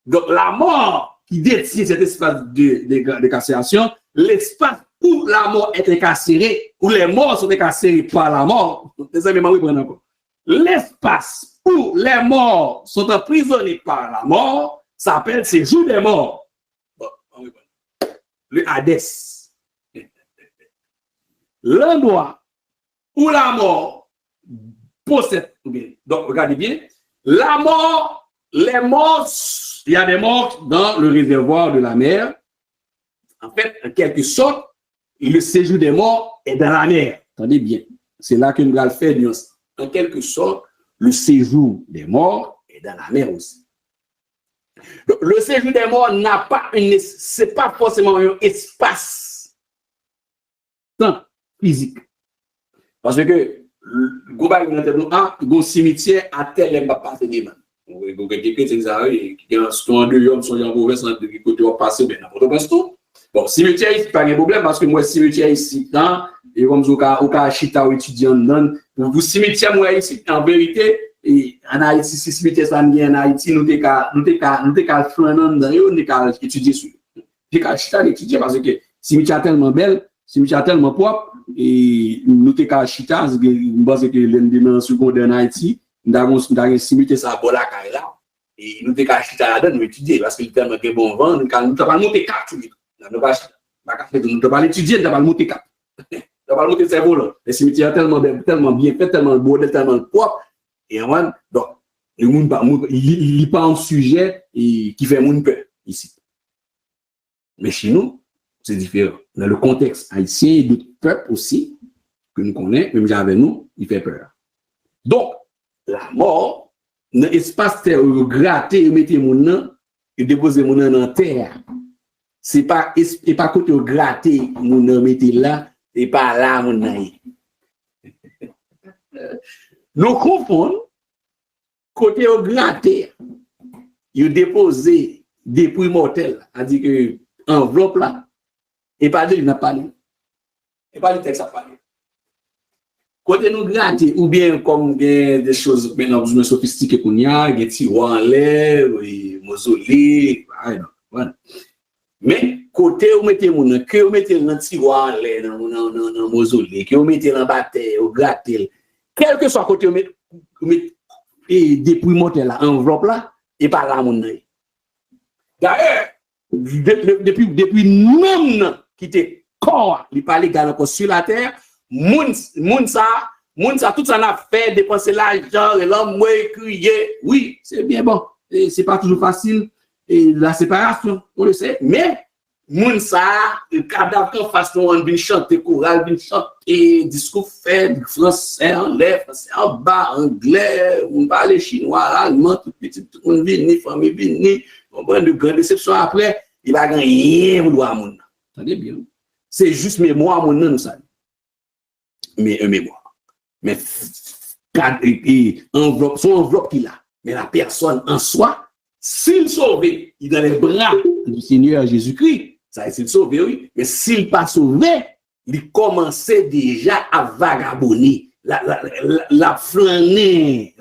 Donc, la mort qui détient cet espace d'incarcération, l'espace où la mort est incarcérée, où les morts sont incarcérés par la mort, l'espace où les morts sont emprisonnés par la mort s'appelle séjour des morts. Le Hadès. L'endroit où la mort possède. Donc, regardez bien. La mort, les morts, il y a des morts dans le réservoir de la mer. En fait, en quelque sorte, le séjour des morts est dans la mer. Attendez bien. C'est là que nous allons faire nuance. En quelque sorte, le séjour des morts est dans la mer aussi. Donc, le séjour des morts n'a pas c'est pas forcément un espace temps physique. Parce que le cimetière à tel n'est pas passé des mains. Bon, cimetière ici, pas de problème parce que moi, cimetière ici, et comme vous avez chita ou étudiant, vous cimetière, moi ici, en vérité, en Haïti, si cimetière ça vient en Haïti, nous t'es flanant dans nous t'es étudier sur. T'es chita étudier parce que cimetière tellement belle, cimetière tellement propre, et nous t'es chita, je pense que l'endemain secondaire en Haïti, nous avons un cimetière ça bon là, et nous t'es chita là-dedans, nous étudier parce que tellement que bon vent, nous t'es pas monter carte. Nous ne pas l'étudier, nous ne pas le monter cap. Nous ne pas le monter cerveau là. Les cimetières tellement bien fait, tellement beau, tellement propre. Et donc, le monde il pas un sujet qui fait monde peur ici. Mais chez nous, c'est différent. Dans le contexte haïtien et d'autres peuples aussi, que nous connaissons, même avec nous, il fait peur. Donc, la mort, dans l'espace terre, gratter, mettre mon nom et déposer mon nom en terre. C'est pas côté gratter mon nom mettre là et pas là mon nom. Nous confondons côté gratter, il déposer dépouille mortel, a dit que enveloppe là et pas de il n'a pas lu. Et pas le texte à parler. Côté nous gratter ou bien comme des choses maintenant plus sophistiquées qu'on y a, des tiroirs en l'air, mausolée, voilà. Mais côté où mettez mon que vous mettez dans tiroir en l'air dans mausolée, que vous mettez dans bataille, au gratter, quel que soit côté vous mettez et dépouille mortel là, enveloppe là et pas là mon d'ailleurs depuis nous qui était corps, il pas légal encore sur la terre, moun ça, tout ça n'a fait dépenser l'argent, et l'homme, moi, crier. Oui, c'est bien bon. Et c'est pas toujours facile. Et la séparation, on le sait. Mais, moun ça, le cadavre en face, on vient chanter chorale, vient chanter discours fait, français en l'air, français en bas, anglais, on parle chinois, allemand, tout petit, tout le monde vient, famille vient, on prend de grandes déceptions après, il va gagner rien pour moun. Attendez bien. C'est juste mémoire, mon nom, ça. Mais un mémoire. Mais, enveloppe, son enveloppe qu'il a. Mais la personne en soi, s'il sauve, il est dans les bras du Seigneur Jésus-Christ. Ça, s'il sauve, oui. Mais s'il pas sauvé, il commençait déjà à vagabonner. La flâner,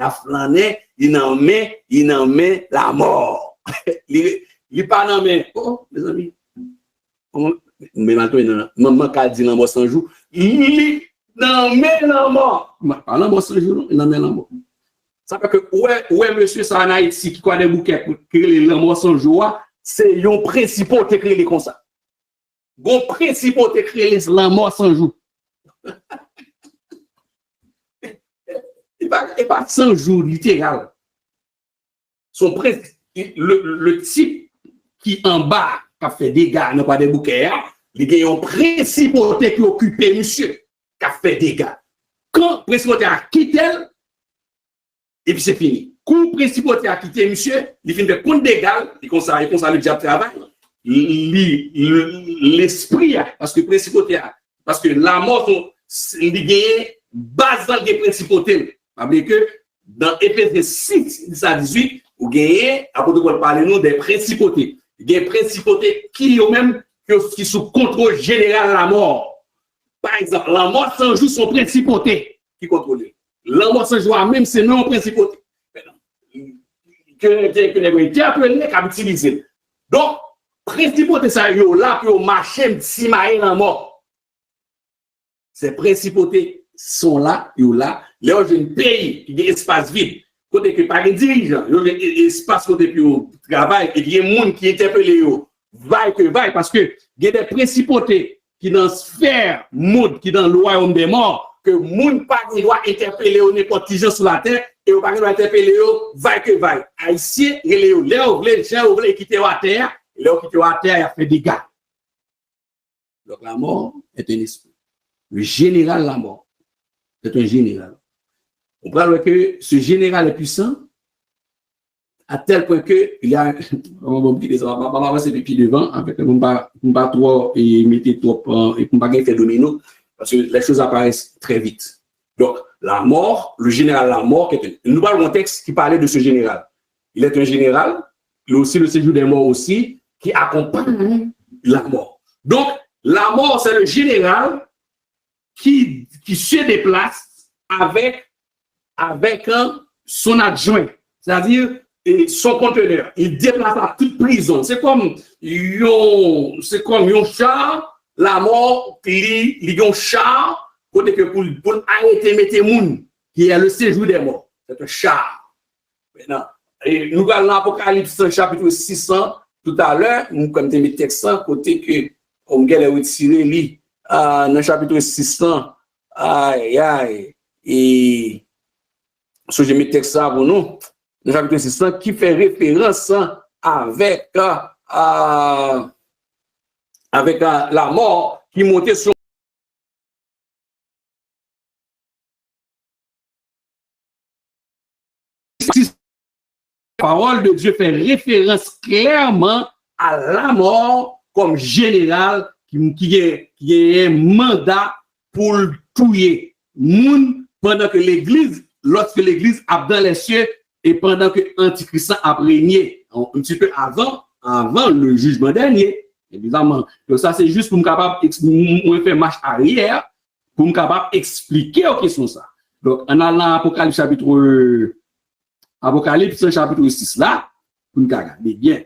il en met la mort. Il pas dans mais oh, mes amis. Mais maintenant, maman qui a dit la mort sans jour, il n'en met la mort. Pas la mort sans jour, il n'en met la mort. Ça fait que, ouais, monsieur, ça en Haïti, qui a des bouquets pour créer la mort sans jour, c'est un principal qui créé comme ça. Bon principal qui créé la mort sans jour. Il pas sans jour, littéral. Son le type qui en bas, qui a fait des dégâts, n'a pas des bouquets, il y a un principauté qui occupe monsieur, qui a fait des dégâts. Quand le principauté a quitté, et puis c'est fini. Quand le principauté a quitté monsieur, il finit de compte d'égal, il conseille le diable travail, l'esprit, parce que principauté, parce que la mort, il y a base dans les principautés. Parce que dans Éphésiens 6, 18, vous gagnez, après de parler nous des principautés. Il y a des principautés qui sont contrôle général de la mort. Par exemple, la mort sans jour sont principautés qui contrôlent. La mort sans jour même c'est non principauté. Que les appelés qu'à utiliser. Donc, principauté ça yo là pour marcher si maï la mort. Ces principautés sont là, yo là. Là, j'ai un pays qui a un espace vide. Côté que par un dirigeant, il y a un espace côté qui travaille et il y a des gens qui interpellent vaille parce que il y a des principautés qui dans la sphère monde qui dans le royaume des morts que monde pas doit interpeller n'importe qui sur la terre et on pas doit interpeller vaille. Haïtien les les quitter la terre, là quitter la terre il a fait des dégâts. Donc la mort est un esprit. Le général la mort c'est un général. On parle que ce général est puissant à tel point que il y a on va avancer depuis devant avec on pas trop et mettre trop et on pas faire domino parce que les choses apparaissent très vite. Donc la mort, le général la mort nous parlons d'un texte qui parlait de ce général. Il est un général, il a aussi le séjour des morts aussi qui accompagne la mort. Donc la mort c'est le général qui se déplace avec son adjoint, c'est-à-dire son conteneur. Il déplace à toute prison. C'est comme un char, la mort, il un char, côté que pour arrêter mettre moun, qui est le séjour des morts. C'est un char. Maintenant, et nous allons dans l'Apocalypse chapitre 600, tout à l'heure, nous comme des textes, côté que on a retiré dans le chapitre 600, et ce que je mets texte ça pour nous, le chapitre 600 qui fait référence avec la mort qui montait sur la parole de Dieu fait référence clairement à la mort comme général qui a un mandat pour tuer moun pendant que l'église, lorsque l'église a dans les cieux et pendant que l'Antichrist a régné un petit peu avant le jugement dernier, évidemment. Donc ça c'est juste pour me capable de faire marche arrière pour me capable d'expliquer aux questions ça. Donc en allant Apocalypse chapitre 6 là, pour nous regarder bien.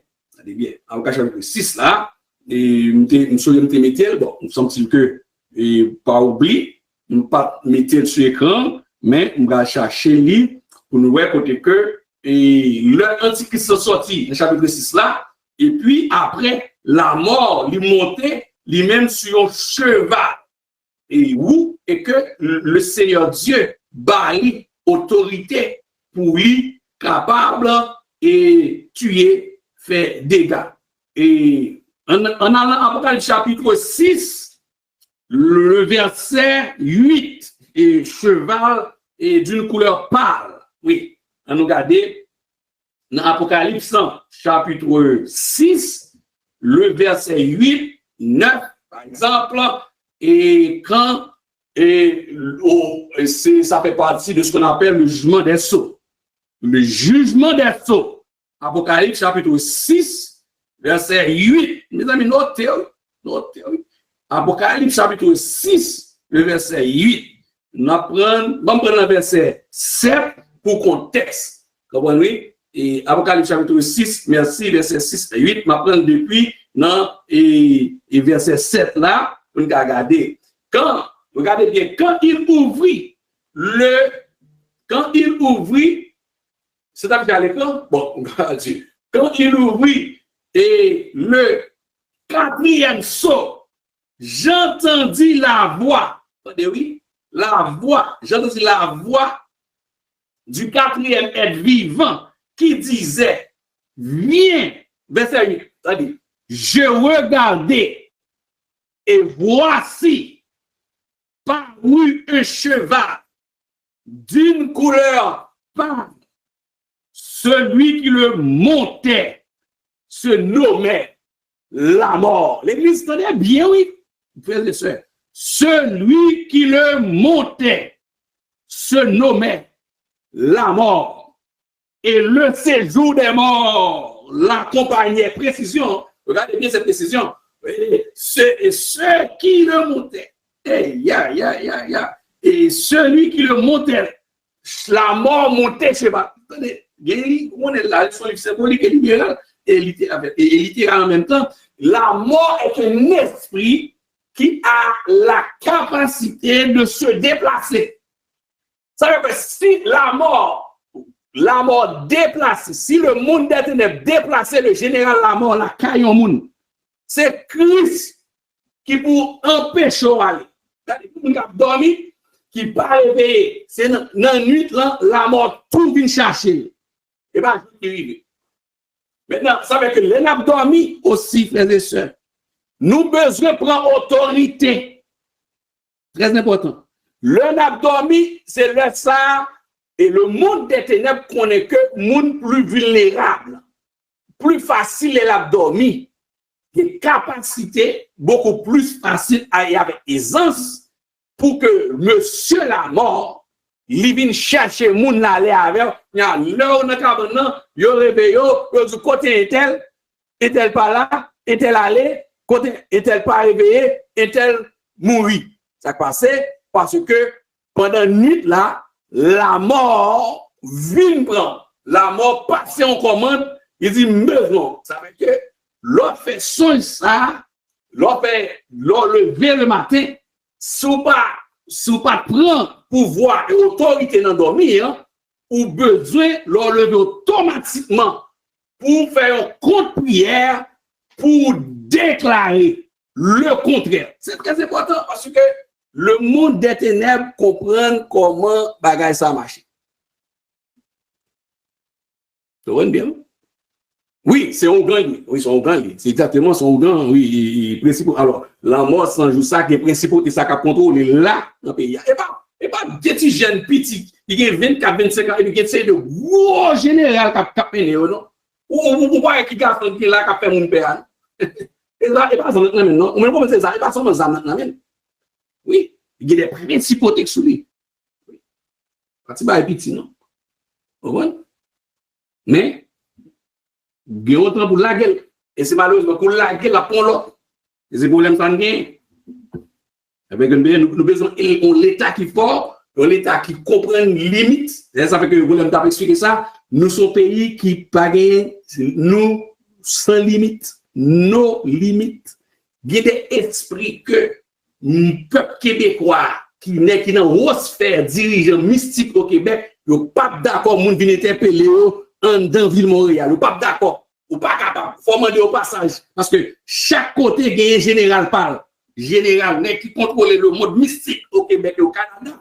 Apocalypse chapitre 6 là, et nous mettre bon, nous sommes que pas oublier, nous pas mettre sur l'écran, mais nous va chercher lui pour nous voir côté que l'Antichrist sorti dans chapitre 6 là, et puis après la mort lui monter lui-même sur un cheval. Et où et que le Seigneur Dieu bali autorité pour lui capable et tuer, faire dégâts. Et en Apocalypse chapitre 6, le verset 8, et cheval et d'une couleur pâle. Oui, on nous regarde dans Apocalypse chapitre 6, le verset 8, 9, par exemple, et quand ça fait partie de ce qu'on appelle le jugement des sceaux. Le jugement des sceaux. Apocalypse chapitre 6, verset 8. Mes amis, notez. Apocalypse chapitre 6, le verset 8. Nous prendre le verset 7 pour contexte. Comprenez? Et Apocalypse chapitre 6, merci, verset 6 et 8, m'apprendre depuis et verset 7 là, pour nous regarder. Regardez bien, quand il ouvrit, c'est à dire à l'écran, bon, quand il ouvrit et le quatrième sceau, j'entendis la voix, oui, j'entendis la voix du quatrième être vivant qui disait, viens, verset 8, c'est-à-dire, je regardais et voici parut un cheval d'une couleur pâle. Celui qui le montait se nommait la mort. L'Église tenait bien, oui, frères et sœurs. Celui qui le montait se nommait la mort. Et le séjour des morts l'accompagnait. Précision, regardez bien cette précision. Et ceux qui le montaient. Et celui qui le montait, la mort montait chez moi. On est là, son symbolique et libéral et littéral en même temps. La mort est un esprit qui a la capacité de se déplacer. Ça veut dire que si la mort déplace, si le monde des ténèbres déplace le général la mort, la caille au monde, c'est Christ qui pour empêcher d'aller. Vous avez dormi, qui pas réveillé. C'est dans la nuit, la mort tout vient chercher. Et bien, je suis maintenant, ça veut dire que les n'a dormi aussi, frères et sœurs. Nous besoin de prendre autorité. Très important. Le n'a dormi, c'est le ça. Et le monde des ténèbres connaît que le monde plus vulnérable, plus facile est l'abdomen. Des capacités beaucoup plus faciles à y avec aisance pour que monsieur la mort, il vienne chercher moun la aller avec, là on a cabinet, yo réveillé, yo du côté est-elle pas là, est-elle allé, côté est-elle pas réveillé, est-elle mouri. Ça passait parce que pendant nuit là, la mort vient prendre, la mort passe en commande, il dit besoin. Ça veut dire que l'on fait son ça, l'on lever le matin, sous pas prendre pouvoir et autorité dans dormir, ou besoin l'on lever automatiquement pour faire un compte prière pour déclarer le contraire. C'est très important parce que le monde des ténèbres comprend comment bagaille ça marche. Tu vois bien? Oui, c'est un grand. Oui, c'est un grand. C'est exactement son grand. Oui, principaux. Alors, la mort sans jour ça, les principaux, et ça qui contrôle là, dans le pays. Et pas des petits jeunes petits, qui ont 24, 25 ans, et qui sont de gros généraux qui ont péné, non? Ou pas qui ont fait là, qui ont fait mon père. Et ça, et pas ça maintenant, non? On même c'est ça, et pas seulement ça maintenant. Oui, il y a des principaux textes sur lui. Oui. Quand il va être petit, non? Vous voyez? Mais, il y a autant pour la gueule. Et c'est malheureusement pour la gueule, la pont l'autre. Et c'est problème ça gagne. Avec nous besoin d'un l'État qui est fort, un l'État qui comprend les limites. Ça fait que vous voulez expliquer ça. Nous sommes pays qui pagent, nous sans limite, nos limites. Il y a des esprits que le peuple québécois qui n'est qui dans une sphère dirigeant mystique au Québec, il n'est pas d'accord, moun vient interpeller en dans ville Montréal, il n'est pas d'accord. ou pas capable, faut demander au passage. Parce que chaque côté, gagne général parle. Général, qui contrôle le monde mystique au Québec et au Canada.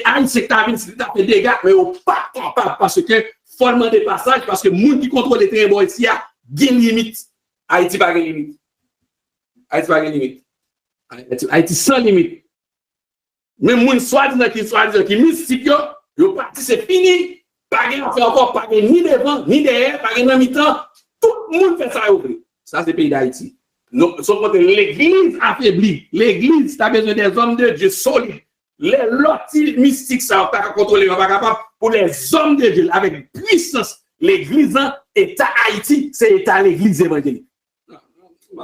Haïti, c'est qui fait des dégâts, mais au pas capable parce que faut demander passage, parce que le monde qui contrôle les trains bon ici a une limite. Haïti pas de limite. Haïti pas de limite. Haïti sans limite. Même moun soi-disant qui mystique, yo parti c'est fini. Pas de encore, pas ni devant, ni derrière, pas de mi-temps. Tout le monde fait ça. Ça, c'est le pays d'Haïti. Sauf que l'église affaiblie. L'église, tu as besoin des hommes de Dieu solides. Les lotis mystiques, ça, on pas contrôler, on pas capable. Pour les hommes de Dieu, avec puissance, l'église, État Haïti, c'est État l'église évangélique. On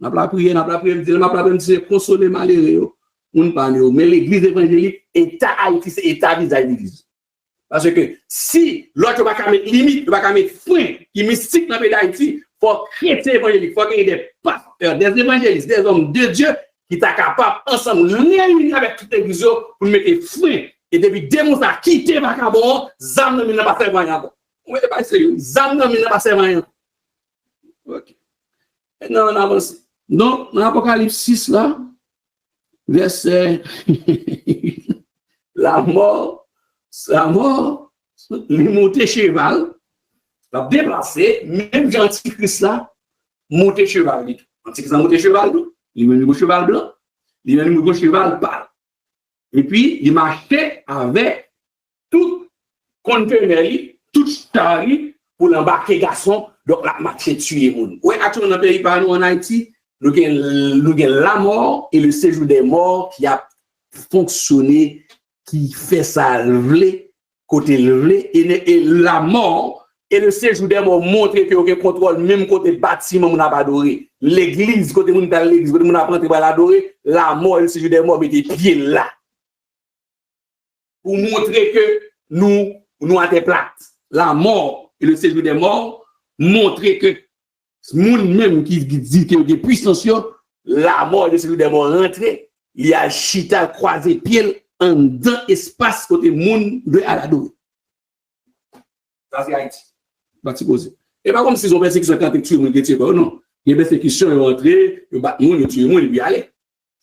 n'a pas prié, consoler malheureux. Mais l'église évangélique, État Haïti, c'est État vis-à-vis de l'église. Parce que si l'autre va mettre limite, va mettre frein qui mystique dans le pays d'Haïti, il faut chrétiens évangéliques, il faut qu'il y ait des pasteurs, des évangélistes, des hommes de Dieu qui sont capables ensemble réunir avec toute l'église pour mettre frein. Et depuis démontrer à quitter Vacabon, Zam ne m'a pas servi à rien. Oui, pas sérieux. Zam ne m'a pas servi à rien. Ok. Maintenant, on avance. Donc, dans l'Apocalypse 6, là, verset la mort, il monte cheval, la déplacé, même Antichrist là, monte cheval. Antichrist monte cheval, il mène le cheval blanc, il mène le cheval pâle. Et puis, il marchait avec tout conteneur, tout chari pour l'embarquer garçon, donc la marché tuer monde. Oui, actuellement dans le pays par nous en Haïti, nous avons la mort et le séjour des morts qui a fonctionné, qui fait ça lever, côté levé, et la mort et le séjour des morts montrent que aucun contrôle, même côté bâtiment, on n'a pas adoré. L'église, côté on dans l'église, côté on a pas l'adorer, la mort et le séjour des morts mettaient pieds là. Pour montrer que nous à des plates. La mort et le séjour des morts montrer que moun même qui dit que des puissances, la mort et le séjour des morts rentré, il y a chita croisé pied en dans espace côté moun de à l'adorer. Ça c'est Haïti. Et pas comme si ils ont persécution quand tu tues moun qui non. Il y a persécution ils rentré, ils battent moun, ils tuent moun, ils aller.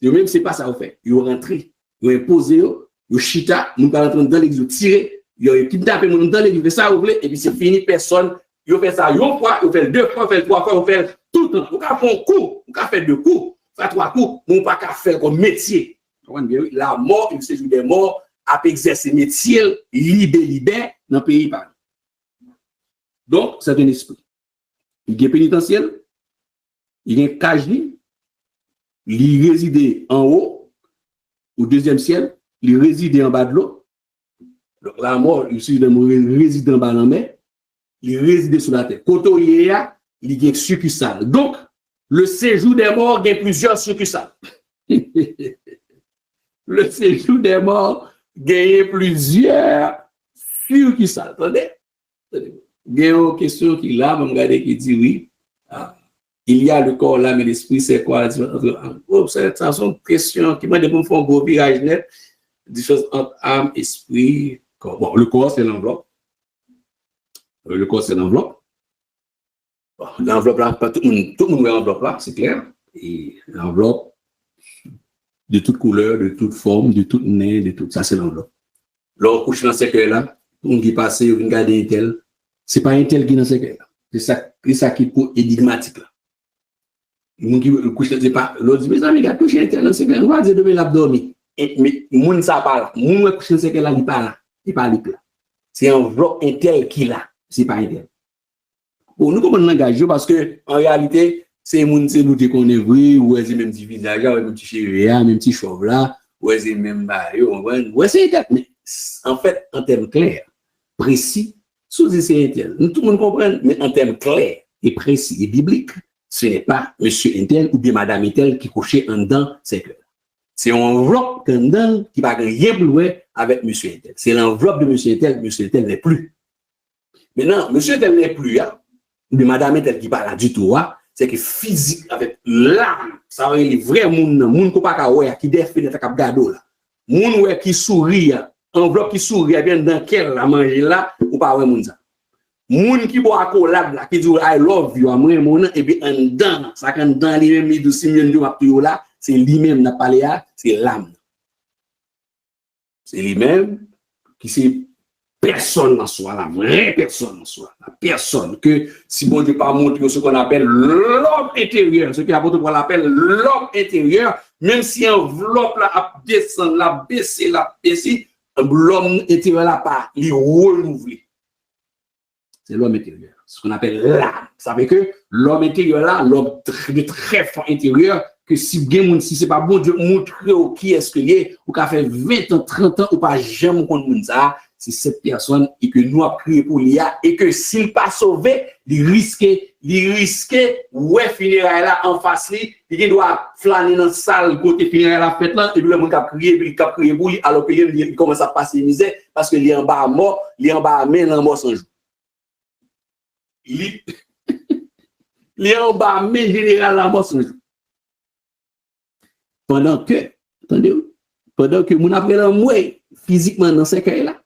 Yo même c'est pas ça au fait. Ils rentré, ils imposé yo chita, moun pas rentrer dans l'église tirer, yo kidnapper moun dans l'église ça ou et puis c'est fini personne. Yo fait ça une fois, yo fait deux fois, yo fait trois fois, yo fait tout le temps. Vous ka faire un coup, vous ka faire deux coups, faire trois coups, on pas ka faire comme métier. La mort, il séjour des morts, a exercer métier libéré dans le pays. Donc, c'est un esprit. Il y a pénitentiel, il y a cage, il réside en haut, au deuxième ciel, il réside en bas de l'eau. Donc, la mort, il réside en bas de la mer, il réside sur la terre. Quand il y a une succursale. Donc, le séjour des morts, il y a plusieurs succursales. Le séjour des morts, il y a plusieurs succursales. Attendez? Il y a une question qui là, je regarde qui dit oui. Il y a le corps, l'âme et l'esprit, c'est quoi? Ça sont des questions qui m'ont dit pour faire un gros virage net. Des choses entre âme, esprit, corps. Bon, le corps, c'est l'enveloppe. Le corps, c'est l'enveloppe. Bon, l'enveloppe là, pas tout le monde voit l'enveloppe là, c'est clair. Et l'enveloppe, de toute couleur, de toute forme, de toute nez, de tout ça, c'est l'enveloppe. Là, on couche dans ce cercueil là, on qui passe, on regarde un tel. C'est pas un tel qui est dans ce cercueil là. C'est ça qui est énigmatique là. On qui couche, c'est pas, l'autre dit, mes amis, il a touché un tel dans ce cercueil, on va dire demain l'abdomen. Mais, moun ça parle, moun couche dans ce cercueil là, il parle là, il parle là. C'est un enveloppe un tel qui là, c'est pas un tel. Bon, nous comprenons le langage parce que, en réalité, c'est moun, c'est nous qui connaissons, ou est-ce même petit visage, ou même petit cheveux, même petit chauve là, ou est-ce même bail, ou est-ce que mais en fait, en termes clairs, précis, sous c'est intel. Nous tout le monde comprend, mais en termes clairs et précis et bibliques, ce n'est pas monsieur intel ou bien madame intel qui couchait en dedans, c'est que c'est un enveloppe en dedans qui va rien plus loin avec monsieur intel. C'est l'enveloppe de monsieur intel n'est plus. Maintenant, monsieur intel n'est plus, hein, ou bien madame intel qui parle du tout, hein, c'est que physique avec l'âme, ça va être vrai moun qui pas ka ouais qui défait ta cap gado là. Moun ouais qui sourit enveloppe qui sourit bien dans quelle la manger là ou pas ouais moun ça. Moun qui boit accolade là qui dit I love you moi mon et puis en dedans ça quand dans lui même de Simeon de Mapio là c'est lui même n'a parlé là c'est l'âme. C'est lui même qui c'est personne en soi, la vraie personne en soi, la personne que si bon Dieu pas montré ce qu'on appelle l'homme intérieur, ce que l'apôtre Paul appelle l'homme intérieur, même si enveloppe là a descend, la baissé, l'homme intérieur là pas, il renouvelé. C'est l'homme intérieur, ce qu'on appelle l'âme. Ça veut dire que l'homme intérieur là, l'homme de très fort intérieur, que si c'est pas bon Dieu montrer qui est-ce qu'il est, ou qu'a fait 20 ans, 30 ans, ou pas jamais connaître ça, c'est cette personne et que nous avons prié pour l'IA et que s'il pas sauvé, il risque, ouais, funérailles là en face, il doit flâner dans la salle, côté funérailles la fête là, et puis le monde a crié, puis il a crié pour lui, alors qu'il commence à passer misère, parce qu'il est en bas mort, il est en bas mais en mort sans jour. Il est en bas mais général la mort sans jour. Pendant que, attendez, pendant que mon après l'envoyer physiquement dans ces cas-là,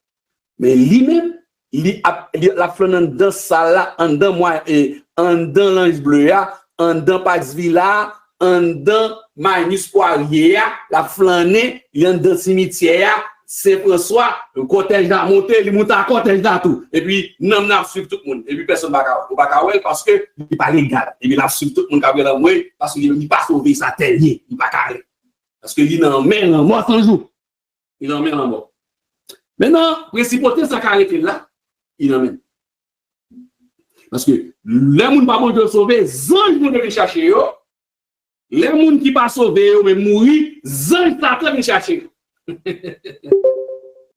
mais lui-même, la flânne dans salle là, en dans moi et en dans l'ange bleu là, en dans Pax Villa, en dans Magnus Poirier, la flânne, il en dans cimetière, c'est François, le cortège d'à monter, il monte à cortège d'à tout. Et puis, non, n'a suivre tout le monde. Et puis, personne va parce que il pas légal. Et puis, la suivre tout le monde qui a ouais, parce qu'il pas sauver sa terre, il pas carré. Parce que il en met en mort sans jour. Il en met en mort. Maintenant, principauté, ça arrêté là, il emmène. Parce que les gens qui pas bon de sauver, les anges vont venir chercher eux. Les gens qui pas sauver eux, mais mourir, les anges vont chercher.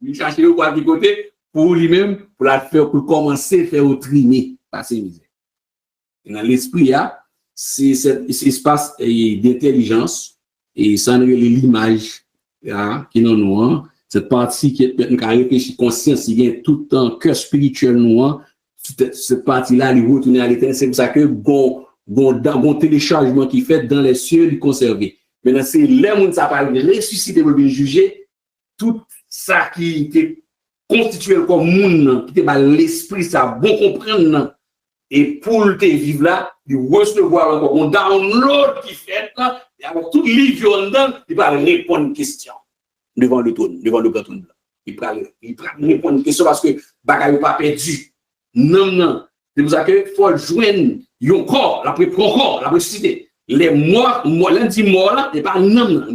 Il cherche eux pour côté pour lui-même, pour la faire, pour commencer à faire au trimer, passer misère. Dans l'esprit, c'est cet espace d'intelligence et ça n'est l'image qui nous nous. Cette partie qui est une réfléchir conscience, il y a tout un cœur spirituel noir. Cette partie-là, il retourne à l'éternel. C'est pour ça que bon téléchargement qui fait dans les cieux, il conservé. Maintenant, c'est les gens qui s'appellent ressusciter pour bien juger tout ça qui était constitué comme monde, qui était l'esprit, ça bon comprendre. Et pour le vivre là, il recevoir encore un download qui fait là, et avec tout livre dedans, il va répondre à une question. Devant le grand trône blanc. Il va répondre à une question parce que bagaille n'est pas perdu. Non. C'est pour ça qu'il faut joindre un corps, la ressusciter. Les morts, lundi mort là, n'est pas non.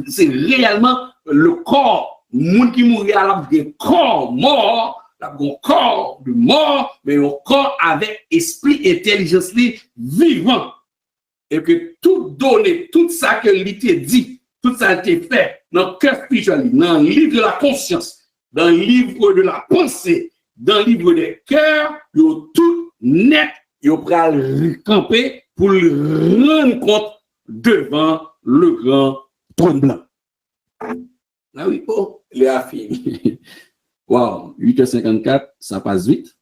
C'est réellement le corps. Le monde qui mourit là, il y a un corps mort, un corps de mort, mais un corps avec esprit, intelligence vivant. Et que tout donné, tout ça que l'ité dit, tout ça a été fait dans le cœur spirituel, dans le livre de la conscience, dans le livre de la pensée, dans le livre des cœurs, il y a tout net, il y a camper pour le rendre compte devant le grand trône blanc. Ah oui, oh, il a fini. Wow, 8h54, ça passe vite.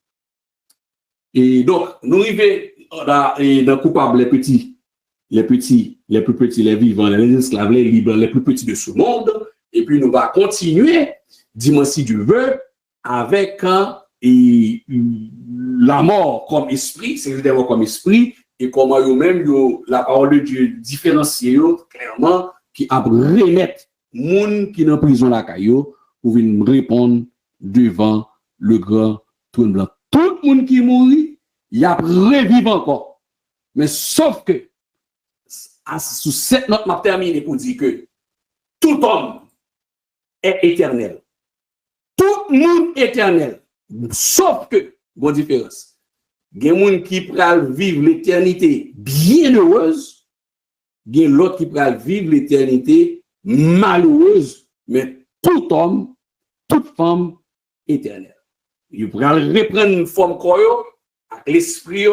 Et donc, nous arrivons dans coupable les plus petits, les vivants, les esclaves, les libres, les plus petits de ce monde. Et puis, nous allons continuer, dimanche si Dieu veut, avec la mort comme esprit, c'est d'abord comme esprit, et comment eux-mêmes, la parole de Dieu différencie clairement, qui a remettre moun qui dans prison la caillou pour venir répondre devant le grand trône blanc. Tout le monde qui mourit, il a revive encore. Mais sauf que, sous cette note, m'a terminé pour dire que tout homme est éternel. Tout le monde est éternel. Sauf que, bonne différence. Il y a des gens qui peuvent vivre l'éternité bien heureuse. Il y a l'autre qui peuvent vivre l'éternité malheureuse, mais tout homme, toute femme éternelle. Il pourra reprendre une forme corps, avec l'esprit,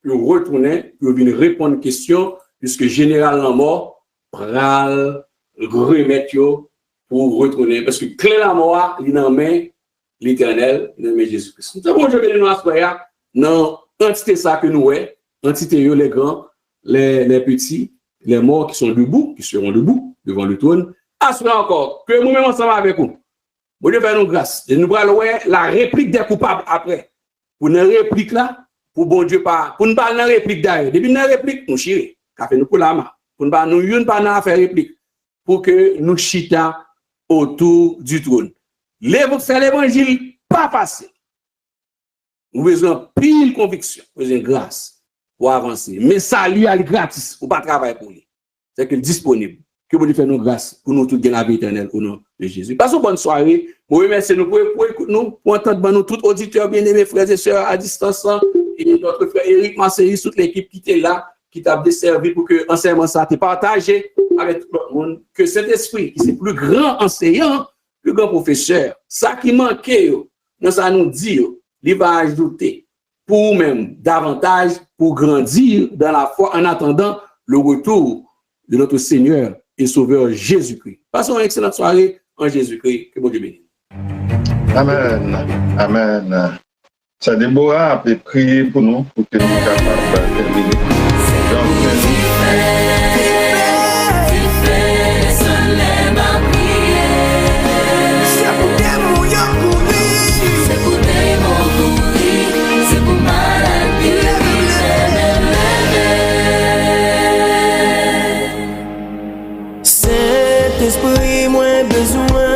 pour retourner, pour venir répondre aux questions, puisque généralement mort, pral remettre pour retourner. Parce que clé la mort, il est en main l'éternel, il est en main Jésus-Christ. C'est bon, je vais nous assurer, non, entité ça que nous est, entité les grands, les petits, les morts qui sont debout, qui seront debout devant le trône. Assurez encore que nous-mêmes ensemble avec vous, Bon Dieu fait nous grâce. Et nous allons voir la réplique des coupables après. Pour une réplique là, pour bon Dieu pas, pour ne pas une réplique d'ailleurs. Depuis une réplique, nous chiré. Car nous pour la main. Pour ne pas nous pas faire réplique. Pour que nous chita autour du trône. Faire l'évangile pas facile. Nous avons besoin de pile conviction, nous avons besoin de grâce pour avancer. Mais salut est gratis, ou pas travailler pour lui. C'est que disponible. Que vous faire nos grâce pour nous tous gagner la vie éternelle au nom de Jésus. Passons bonne soirée. Moi, remercie nous pour écouter nous, pour entendre nous, tous auditeurs bien-aimés, frères et sœurs à distance, et notre frère Éric Marcellis, toute l'équipe qui était là, qui t'a desservi pour que l'enseignement ça été partagé avec tout le monde. Que cet esprit, qui est le plus grand enseignant, le plus grand professeur, ça qui manquait, nous ça nous dit, il va ajouter pour même davantage, pour grandir dans la foi en attendant le retour de notre Seigneur et Sauveur Jésus-Christ. Passons une excellente soirée en Jésus-Christ. Que bon Dieu bénisse. Amen. Amen. Ça Déborah a prié pour nous, pour que nous soyons capables de terminer. Saint-Esprit, moins besoin